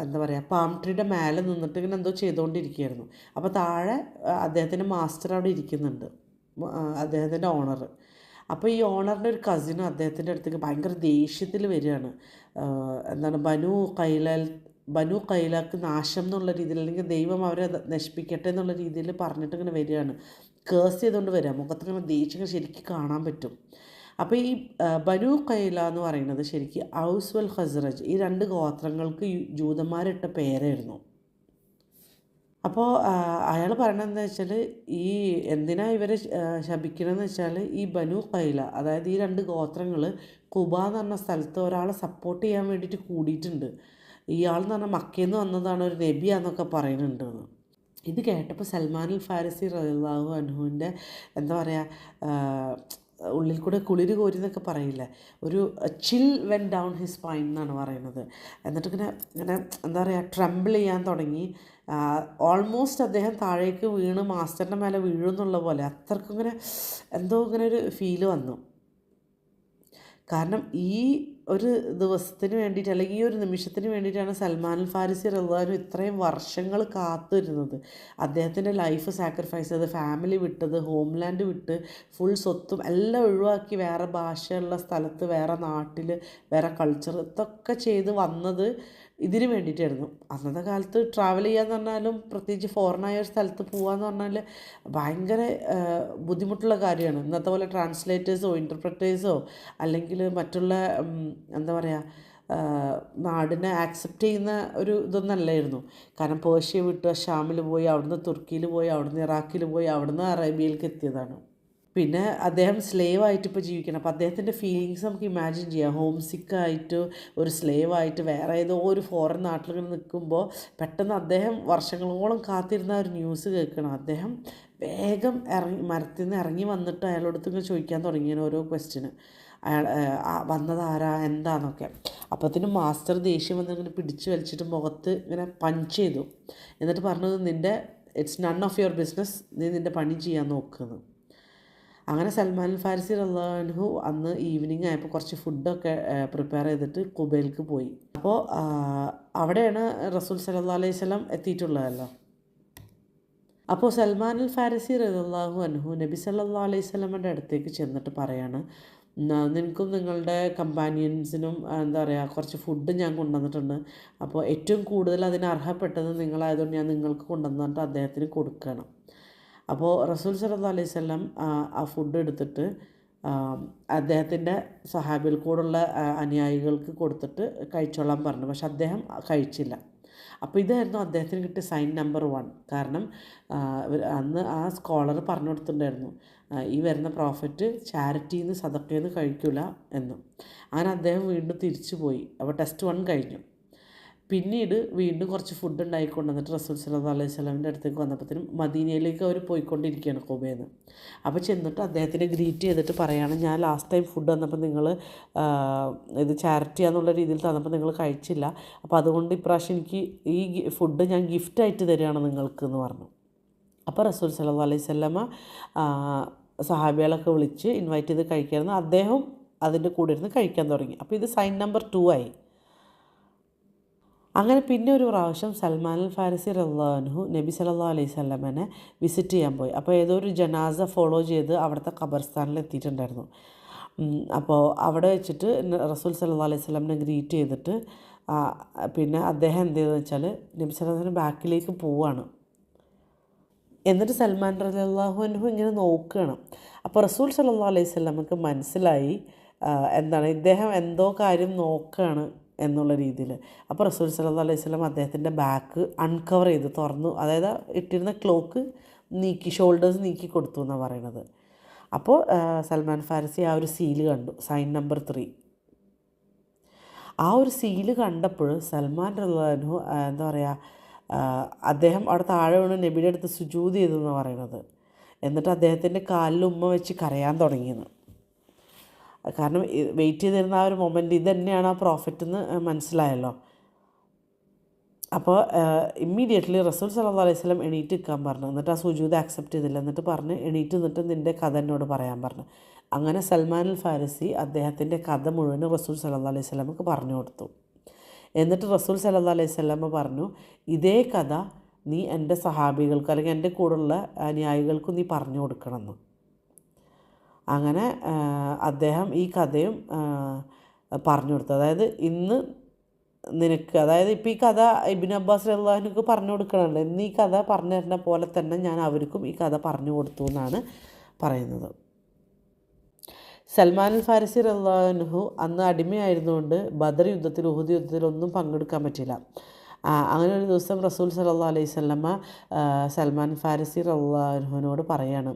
എന്താ പറയുക, പാം ട്രീയുടെ മേലെ നിന്നിട്ട് ഇങ്ങനെ എന്തോ ചെയ്തുകൊണ്ടിരിക്കുകയായിരുന്നു. അപ്പോൾ താഴെ അദ്ദേഹത്തിൻ്റെ മാസ്റ്റർ അവിടെ ഇരിക്കുന്നുണ്ട്, അദ്ദേഹത്തിൻ്റെ ഓണർ. അപ്പോൾ ഈ ഓണറിൻ്റെ ഒരു കസിന് അദ്ദേഹത്തിൻ്റെ അടുത്തേക്ക് ഭയങ്കര ദേഷ്യത്തിൽ വരികയാണ്. എന്താണ്, ബനു കൈലാക്ക് നാശം എന്നുള്ള രീതിയിൽ, അല്ലെങ്കിൽ ദൈവം അവരെ നശിപ്പിക്കട്ടെ എന്നുള്ള രീതിയിൽ പറഞ്ഞിട്ട് ഇങ്ങനെ വരികയാണ്. കേസ് ചെയ്തുകൊണ്ട് വരിക, മുഖത്തിങ്ങനെ ദേഷ്യം ശരിക്കും കാണാൻ പറ്റും. അപ്പോൾ ഈ ബനു കൈല എന്ന് പറയുന്നത് ശരിക്കും ഔസ് വൽ ഖസ്റജ്, ഈ 2 ഗോത്രങ്ങൾക്ക് ജൂതന്മാരിട്ട പേരായിരുന്നു. അപ്പോൾ അയാൾ പറയണത് എന്താ വെച്ചാൽ, ഈ എന്തിനാ ഇവരെ ശപിക്കണമെന്ന് വെച്ചാൽ, ഈ ബനു കൈല, അതായത് ഈ 2 ഗോത്രങ്ങൾ കുബ എന്ന് പറഞ്ഞ സ്ഥലത്ത് ഒരാളെ സപ്പോർട്ട് ചെയ്യാൻ വേണ്ടിയിട്ട് കൂടിയിട്ടുണ്ട്. ഇയാൾ എന്ന് പറഞ്ഞാൽ മക്കയിൽ നിന്ന് വന്നതാണ്, ഒരു നബിയാന്നൊക്കെ പറയുന്നുണ്ട്. ഇത് കേട്ടപ്പോൾ സൽമാൻ ഫാരിസി റളിയല്ലാഹു അൻഹുവിൻ്റെ എന്താ പറയുക, ഉള്ളിൽ കൂടെ കുളിര് കോരി എന്നൊക്കെ പറയില്ലേ, ഒരു ചിൽ വെൻ ഡൗൺ ഹിസ് സ്പൈൻ എന്നാണ് പറയുന്നത്. എന്നിട്ട് ഇങ്ങനെ എന്താ പറയുക, ട്രംബിൾ ചെയ്യാൻ തുടങ്ങി. ഓൾമോസ്റ്റ് അദ്ദേഹം താഴേക്ക് വീണ് മാസ്റ്ററിൻ്റെ മേലെ വീഴുന്നുള്ള പോലെ അത്രക്കും ഇങ്ങനെ എന്തോ ഇങ്ങനെ ഒരു ഫീല് വന്നു. കാരണം ഈ ഒരു ദിവസത്തിന് വേണ്ടിയിട്ട്, അല്ലെങ്കിൽ ഈ ഒരു നിമിഷത്തിന് വേണ്ടിയിട്ടാണ് സൽമാൻ ഫാരിസി റളിയല്ലാഹു അൻഹു ഇത്രയും വർഷങ്ങൾ കാത്തിരുന്നത്. അദ്ദേഹത്തിൻ്റെ ലൈഫ് സാക്രിഫൈസ് ചെയ്ത്, ഫാമിലി വിട്ടത്, ഹോംലാൻഡ് വിട്ട്, ഫുൾ സ്വത്തും എല്ലാം ഒഴിവാക്കി വേറെ ഭാഷയുള്ള സ്ഥലത്ത്, വേറെ നാട്ടിൽ, വേറെ കൾച്ചർ, ഇതൊക്കെ ചെയ്ത് വന്നത് ഇതിന് വേണ്ടിയിട്ടായിരുന്നു. അന്നത്തെ കാലത്ത് ട്രാവൽ ചെയ്യാന്ന് പറഞ്ഞാലും, പ്രത്യേകിച്ച് ഫോറിനായ ഒരു സ്ഥലത്ത് പോകാമെന്ന് പറഞ്ഞാൽ ഭയങ്കര ബുദ്ധിമുട്ടുള്ള കാര്യമാണ്. ഇന്നത്തെ പോലെ ട്രാൻസ്ലേറ്റേഴ്സോ ഇൻ്റർപ്രറ്റേഴ്സോ അല്ലെങ്കിൽ മറ്റുള്ള എന്താ പറയുക, നാടിനെ ആക്സെപ്റ്റ് ചെയ്യുന്ന ഒരു ഇതൊന്നല്ലായിരുന്നു. കാരണം പേർഷ്യ വിട്ട് ഷാമിൽ പോയി, അവിടുന്ന് തുർക്കിയിൽ പോയി, അവിടുന്ന് ഇറാഖിൽ പോയി, അവിടുന്ന് അറേബ്യയിലേക്ക് എത്തിയതാണ്. പിന്നെ അദ്ദേഹം സ്ലേവായിട്ട് ഇപ്പോൾ ജീവിക്കണം. അപ്പോൾ അദ്ദേഹത്തിൻ്റെ ഫീലിങ്സ് നമുക്ക് ഇമാജിൻ ചെയ്യാം. ഹോം സിക്കായിട്ട് ഒരു സ്ലേവായിട്ട് വേറെ ഏതോ ഒരു ഫോറിൻ നാട്ടിലിങ്ങനെ നിൽക്കുമ്പോൾ പെട്ടെന്ന് അദ്ദേഹം വർഷങ്ങളോളം കാത്തിരുന്ന ഒരു ന്യൂസ് കേൾക്കണം. അദ്ദേഹം വേഗം മരത്തിൽ നിന്ന് ഇറങ്ങി വന്നിട്ട് അയാളോടത്ത് ഇങ്ങനെ ചോദിക്കാൻ തുടങ്ങിയാണ് ഓരോ ക്വസ്റ്റ്യന്. അയാൾ വന്നതാരാ എന്താന്നൊക്കെ. അപ്പോഴത്തേനും മാസ്റ്റർ ദേഷ്യം വന്നിങ്ങനെ പിടിച്ച് വലിച്ചിട്ട് മുഖത്ത് ഇങ്ങനെ പഞ്ച് ചെയ്തു. എന്നിട്ട് പറഞ്ഞത്, it's none of your business, നീ നിൻ്റെ പണി ചെയ്യാൻ നോക്കുന്നത്. അങ്ങനെ സൽമാൻ ഫാരിസി റളിയല്ലാഹു അൻഹു അന്ന് ഈവനിങ് ആയപ്പോൾ കുറച്ച് ഫുഡൊക്കെ പ്രിപ്പയർ ചെയ്തിട്ട് കുബയിലേക്ക് പോയി. അപ്പോൾ അവിടെയാണ് റസൂൽ സല്ലല്ലാഹു അലൈഹി വസല്ലം എത്തിയിട്ടുള്ളതല്ലോ. അപ്പോൾ സൽമാൻ ഫാരിസി റളിയല്ലാഹു അൻഹു നബി സല്ലല്ലാഹു അലൈഹി വസല്ലമയുടെ അടുത്തേക്ക് ചെന്നിട്ട് പറയാണ്, നിനക്കും നിങ്ങളുടെ കമ്പാനിയൻസിനും എന്താ പറയുക, കുറച്ച് ഫുഡ് ഞാൻ കൊണ്ടുവന്നിട്ടുണ്ട്. അപ്പോൾ ഏറ്റവും കൂടുതൽ അതിന് അർഹപ്പെട്ടത് നിങ്ങളായതുകൊണ്ട് ഞാൻ നിങ്ങൾക്ക് കൊണ്ടുവന്നിട്ട് അദ്ദേഹത്തിന് കൊടുക്കണം. അപ്പോൾ റസൂൽ സല്ലല്ലാഹു അലൈഹി വസല്ലം ആ ഫുഡ് എടുത്തിട്ട് അദ്ദേഹത്തിൻ്റെ സഹാബിൽ കൂടുള്ള അനുയായികൾക്ക് കൊടുത്തിട്ട് കഴിച്ചോളാൻ പറഞ്ഞു. പക്ഷെ അദ്ദേഹം കഴിച്ചില്ല. അപ്പോൾ ഇതായിരുന്നു അദ്ദേഹത്തിന് കിട്ടിയ സൈൻ നമ്പർ 1. കാരണം അന്ന് ആ സ്കോളർ പറഞ്ഞു കൊടുത്തിട്ടുണ്ടായിരുന്നു, ഈ വരുന്ന പ്രോഫിറ്റ് ചാരിറ്റിയിൽ നിന്ന് സദക്കയിൽ നിന്ന് കഴിക്കില്ല എന്ന്. അങ്ങനെ അദ്ദേഹം വീണ്ടും തിരിച്ചു പോയി. അപ്പോൾ ടെസ്റ്റ് 1 കഴിഞ്ഞു. പിന്നീട് വീണ്ടും കുറച്ച് ഫുഡ് ഉണ്ടായിക്കൊണ്ട് വന്നിട്ട് റസൂൽ സല്ലല്ലാഹു അലൈഹി വസല്ലമയുടെ അടുത്തേക്ക് വന്നപ്പോഴത്തേനും മദീനയിലേക്ക് അവർ പോയിക്കൊണ്ടിരിക്കുകയാണ് ഖുബൈന്ന്. അപ്പോൾ ചെന്നിട്ട് അദ്ദേഹത്തിനെ ഗ്രീറ്റ് ചെയ്തിട്ട് പറയുകയാണ്, ഞാൻ ലാസ്റ്റ് ടൈം ഫുഡ് വന്നപ്പോൾ നിങ്ങൾ ഇത് ചാരിറ്റി എന്നുള്ള രീതിയിൽ തന്നപ്പോൾ നിങ്ങൾ കഴിച്ചില്ല, അപ്പോൾ അതുകൊണ്ട് ഇപ്രാവശ്യം എനിക്ക് ഈ ഫുഡ് ഞാൻ ഗിഫ്റ്റായിട്ട് തരികയാണ് നിങ്ങൾക്ക് എന്ന് പറഞ്ഞു. അപ്പോൾ റസൂൽ സല്ലല്ലാഹു അലൈഹി വസല്ലമ സഹാബികളൊക്കെ വിളിച്ച് ഇൻവൈറ്റ് ചെയ്ത് കഴിക്കാമെന്ന് അദ്ദേഹം അതിൻ്റെ കൂടെ ഇരുന്ന് കഴിക്കാൻ തുടങ്ങി. അപ്പോൾ ഇത് സൈൻ നമ്പർ 2 ആയി. അങ്ങനെ പിന്നെ ഒരു പ്രാവശ്യം സൽമാൻ അൽ ഫാരിസി റളിയല്ലാഹു അൻഹു നബി സല്ലല്ലാഹു അലൈഹി വസല്ലമനെ വിസിറ്റ് ചെയ്യാൻ പോയി. അപ്പോൾ ഏതോ ഒരു ജനാസ ഫോളോ ചെയ്ത് അവിടുത്തെ ഖബർസ്ഥാനിൽ എത്തിയിട്ടുണ്ടായിരുന്നു. അപ്പോൾ അവിടെ വെച്ചിട്ട് റസൂൽ സല്ലല്ലാഹു അലൈഹി വസല്ലമനെ ഗ്രീറ്റ് ചെയ്തിട്ട് പിന്നെ അദ്ദേഹം എന്ത് ചെയ്തതെന്ന് വെച്ചാൽ നബി സല്ലല്ലാഹു അലൈഹി വസല്ലം ബാക്കിലേക്ക് പോവുകയാണ്. എന്നിട്ട് സൽമാൻ റളിയല്ലാഹു അൻഹു ഇങ്ങനെ നോക്കുകയാണ്. അപ്പോൾ റസൂൽ സല്ലല്ലാഹു അലൈഹി വസല്ലമക്ക് മനസ്സിലായി എന്താണ് ഇദ്ദേഹം എന്തോ കാര്യം നോക്കുകയാണ് എന്നുള്ള രീതിയിൽ. അപ്പോൾ റസൂൽ സല്ലല്ലാഹു അലൈഹി വസല്ലം അദ്ദേഹത്തിൻ്റെ ബാക്ക് അൺകവർ ചെയ്ത് തുറന്നു, അതായത് ഇട്ടിരുന്ന ക്ലോക്ക് നീക്കി, ഷോൾഡേഴ്സ് നീക്കി കൊടുത്തു എന്നാണ് പറയണത്. അപ്പോൾ സൽമാൻ ഫാരിസി ആ ഒരു സീല് കണ്ടു, സൈൻ നമ്പർ 3. ആ ഒരു സീല് കണ്ടപ്പോൾ സൽമാൻ റളിയല്ലാഹു അൻഹു എന്താ പറയുക, അദ്ദേഹം അവിടെ താഴെ വീണ് നബിയുടെ അടുത്ത് സുജൂദ് ചെയ്തു എന്നാണ് പറയണത്. എന്നിട്ട് അദ്ദേഹത്തിൻ്റെ കാലിൽ ഉമ്മ വെച്ച് കരയാൻ തുടങ്ങിയെന്ന്. കാരണം വെയിറ്റ് ചെയ്തിരുന്ന ആ ഒരു മൊമെൻറ്റ് ഇത് തന്നെയാണ് ആ പ്രോഫിറ്റ് എന്ന് മനസ്സിലായല്ലോ. അപ്പോൾ ഇമ്മീഡിയറ്റ്ലി റസൂൽ സല്ലല്ലാഹു അലൈഹി വസല്ലം എണീറ്റ് നിൽക്കാൻ പറഞ്ഞു. എന്നിട്ട് ആ സുജൂദ് ആക്സെപ്റ്റ് ചെയ്തില്ല. എന്നിട്ട് പറഞ്ഞ് എണീറ്റ് നിന്നിട്ട് നിൻ്റെ കഥ എന്നോട് പറയാൻ പറഞ്ഞു. അങ്ങനെ സൽമാൻ അൽ ഫാരിസി അദ്ദേഹത്തിൻ്റെ കഥ മുഴുവൻ റസൂൽ സല്ലല്ലാഹു അലൈഹി വസല്ലമക്ക് പറഞ്ഞു കൊടുത്തു. എന്നിട്ട് റസൂൽ സല്ലല്ലാഹു അലൈഹി വസല്ലമ പറഞ്ഞു, ഇതേ കഥ നീ എൻ്റെ സഹാബികൾക്ക് അല്ലെങ്കിൽ എൻ്റെ കൂടെയുള്ള അനുയായികൾക്കും നീ പറഞ്ഞു കൊടുക്കണമെന്ന്. അങ്ങനെ അദ്ദേഹം ഈ കഥയും പറഞ്ഞു കൊടുത്തു. അതായത് ഇന്ന് നിനക്ക്, അതായത് ഇപ്പോൾ ഈ കഥ ഇബ്നു അബ്ബാസ് റളിയല്ലാഹു അൻഹുക്ക് പറഞ്ഞു കൊടുക്കണമല്ലോ, ഇന്ന് ഈ കഥ പറഞ്ഞു തരുന്ന പോലെ തന്നെ ഞാൻ അവർക്കും ഈ കഥ പറഞ്ഞു കൊടുത്തു എന്നാണ് പറയുന്നത്. സൽമാൻ അൽ ഫാരിസി റളിയല്ലാഹു അൻഹു അന്ന് അടിമയായിരുന്നുകൊണ്ട് ബദർ യുദ്ധത്തിൽ, ഉഹുദ് യുദ്ധത്തിലൊന്നും പങ്കെടുക്കാൻ പറ്റില്ല. അങ്ങനെ ഒരു ദിവസം റസൂൽ സല്ലല്ലാഹു അലൈഹി വസല്ലമ സൽമാൻ ഫാരിസി റളിയല്ലാഹു അൻഹുവിനോട് പറയാണ്,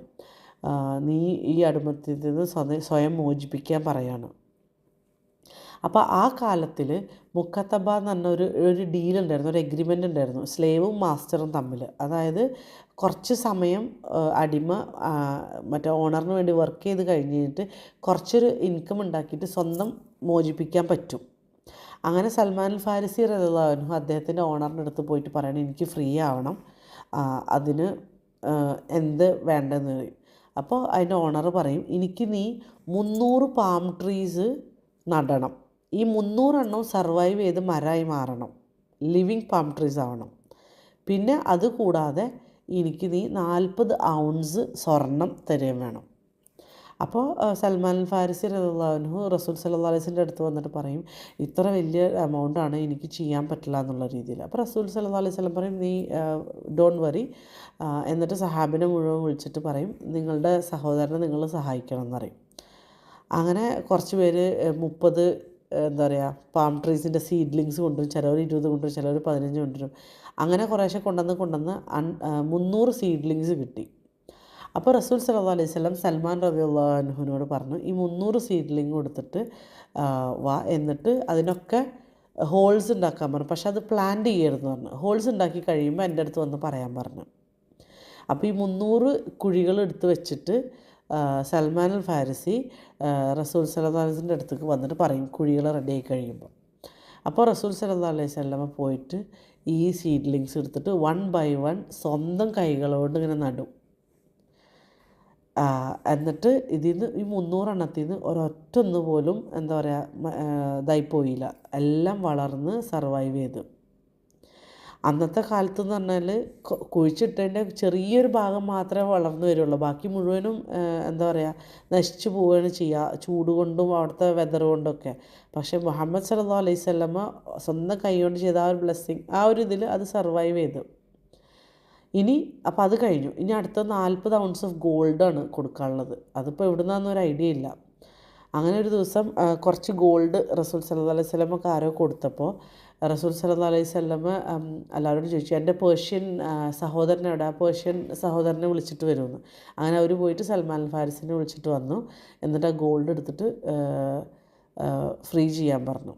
നീ ഈ അടിമത്തിൽ നിന്ന് സ്വയം മോചിപ്പിക്കാൻ പറയാണ്. അപ്പോൾ ആ കാലത്തിൽ മുക്കത്തബ എന്ന് പറഞ്ഞ ഒരു ഡീലുണ്ടായിരുന്നു, ഒരു എഗ്രിമെൻ്റ് ഉണ്ടായിരുന്നു സ്ലേവും മാസ്റ്ററും തമ്മിൽ. അതായത് കുറച്ച് സമയം അടിമ മറ്റേ ഓണറിന് വേണ്ടി വർക്ക് ചെയ്ത് കഴിഞ്ഞിട്ട് കുറച്ചൊരു ഇൻകം ഉണ്ടാക്കിയിട്ട് സ്വന്തം മോചിപ്പിക്കാൻ പറ്റും. അങ്ങനെ സൽമാൻ അൽ ഫാരിസി റളിയല്ലാഹു അൻഹു അദ്ദേഹത്തിൻ്റെ ഓണറിൻ്റെ അടുത്ത് പോയിട്ട് പറയണം, എനിക്ക് ഫ്രീ ആവണം, അതിന് എന്ത് വേണ്ടെന്ന് പറയും. അപ്പോൾ അതിൻ്റെ ഓണർ പറയും, എനിക്ക് നീ 300 പാം ട്രീസ് നടണം, ഈ 300 എണ്ണം സർവൈവ് ചെയ്ത് മരമായി മാറണം, ലിവിങ് പാം ട്രീസ് ആവണം. പിന്നെ അതുകൂടാതെ എനിക്ക് നീ 40 ഔൺസ് സ്വർണം തരുകയും വേണം. അപ്പോൾ സൽമാൻ അൽ ഫാരിസി റളിയല്ലാഹു അൻഹു റസൂൽ സല്ലല്ലാഹു അലൈഹി വസല്ലമയുടെ അടുത്ത് വന്നിട്ട് പറയും, ഇത്ര വലിയ എമൗണ്ടാണ് എനിക്ക് ചെയ്യാൻ പറ്റില്ല എന്നുള്ള രീതിയിൽ. അപ്പോൾ റസൂൽ സല്ലല്ലാഹു അലൈഹി വസല്ലം പറയും, നീ ഡോണ്ട് വറി. എന്നിട്ട് സഹാബിനെ മുഴുവൻ വിളിച്ചിട്ട് പറയും, നിങ്ങളുടെ സഹോദരനെ നിങ്ങൾ സഹായിക്കണം എന്ന് പറയും. അങ്ങനെ കുറച്ച് പേര് 30 എന്താ പറയുക പാം ട്രീസിൻ്റെ സീഡ്ലിങ്സ് കൊണ്ടുവരും, ചിലവർ 20 കൊണ്ടുവരും, ചിലവർ 15 കൊണ്ടുവരും. അങ്ങനെ കുറേശ്ശെ കൊണ്ടുവന്ന് 300 സീഡ്ലിങ്സ് കിട്ടി. അപ്പോൾ റസൂൽ സല്ലല്ലാഹു അലൈഹി വസല്ലം സൽമാൻ റളിയല്ലാഹു അൻഹുവിനോട് പറഞ്ഞു, ഈ 300 സീഡ്ലിങ് കൊടുത്തിട്ട് വാ, എന്നിട്ട് അതിനൊക്കെ ഹോൾസ് ഉണ്ടാക്കാൻ പറഞ്ഞു. പക്ഷെ അത് പ്ലാന്റ് ചെയ്യരുതെന്ന് പറഞ്ഞു. ഹോൾസ് ഉണ്ടാക്കി കഴിയുമ്പോൾ എൻ്റെ അടുത്ത് വന്ന് പറയാൻ പറഞ്ഞു. അപ്പോൾ ഈ 300 കുഴികൾ എടുത്ത് വെച്ചിട്ട് സൽമാൻ അൽ ഫാരിസി റസൂൽ സല്ലല്ലാഹു അലൈഹി വസല്ലമയുടെ അടുത്തേക്ക് വന്നിട്ട് പറയും, കുഴികൾ റെഡിയായി കഴിയുമ്പോൾ. അപ്പോൾ റസൂൽ സല്ലല്ലാഹു അലൈഹി വസല്ലമ പോയിട്ട് ഈ സീഡ്ലിങ്സ് എടുത്തിട്ട് 1 by 1 സ്വന്തം കൈകളോട് ഇങ്ങനെ നടും. എന്നിട്ട് ഇതിൽ നിന്ന് ഈ 300 എണ്ണത്തിൽ നിന്ന് ഒരൊറ്റൊന്നു പോലും എന്താ പറയുക ഇതായി പോയില്ല, എല്ലാം വളർന്ന് സർവൈവ് ചെയ്തു. അന്നത്തെ കാലത്തെന്ന് പറഞ്ഞാൽ കുഴിച്ചിട്ടതിൻ്റെ ചെറിയൊരു ഭാഗം മാത്രമേ വളർന്നു വരുള്ളൂ, ബാക്കി മുഴുവനും എന്താ പറയുക നശിച്ചു പോവുകയാണ് ചെയ്യുക, ചൂട് കൊണ്ടും അവിടുത്തെ വെതർ കൊണ്ടൊക്കെ. പക്ഷേ മുഹമ്മദ് സല്ലല്ലാഹു അലൈഹി വസല്ലമ സ്വന്തം കൈ കൊണ്ട് ചെയ്ത ആ ഒരു ബ്ലെസ്സിങ്, ആ ഒരു ഇതിൽ അത് സർവൈവ് ചെയ്തു. ഇനി അപ്പോൾ അത് കഴിഞ്ഞു. ഇനി അടുത്ത 40 ഔൺസ് ഓഫ് ഗോൾഡാണ് കൊടുക്കാനുള്ളത്. അതിപ്പോൾ എവിടെ നിന്നാണെന്നൊരു ഐഡിയ ഇല്ല. അങ്ങനെ ഒരു ദിവസം കുറച്ച് ഗോൾഡ് റസൂൽ സല്ലല്ലാഹു അലൈഹി വസല്ലമക്ക് ആരോ കൊടുത്തപ്പോൾ റസൂൽ സല്ലല്ലാഹു അലൈഹി വസല്ലം എല്ലാവരോടും ചോദിച്ചു, എൻ്റെ പേർഷ്യൻ സഹോദരനോട് ആ പേർഷ്യൻ സഹോദരനെ വിളിച്ചിട്ട് വരുമെന്ന്. അങ്ങനെ അവർ പോയിട്ട് സൽമാൻ അൽ ഫാരിസിനെ വിളിച്ചിട്ട് വന്നു. എന്നിട്ട് ആ ഗോൾഡ് എടുത്തിട്ട് ഫ്രീ ചെയ്യാൻ പറഞ്ഞു.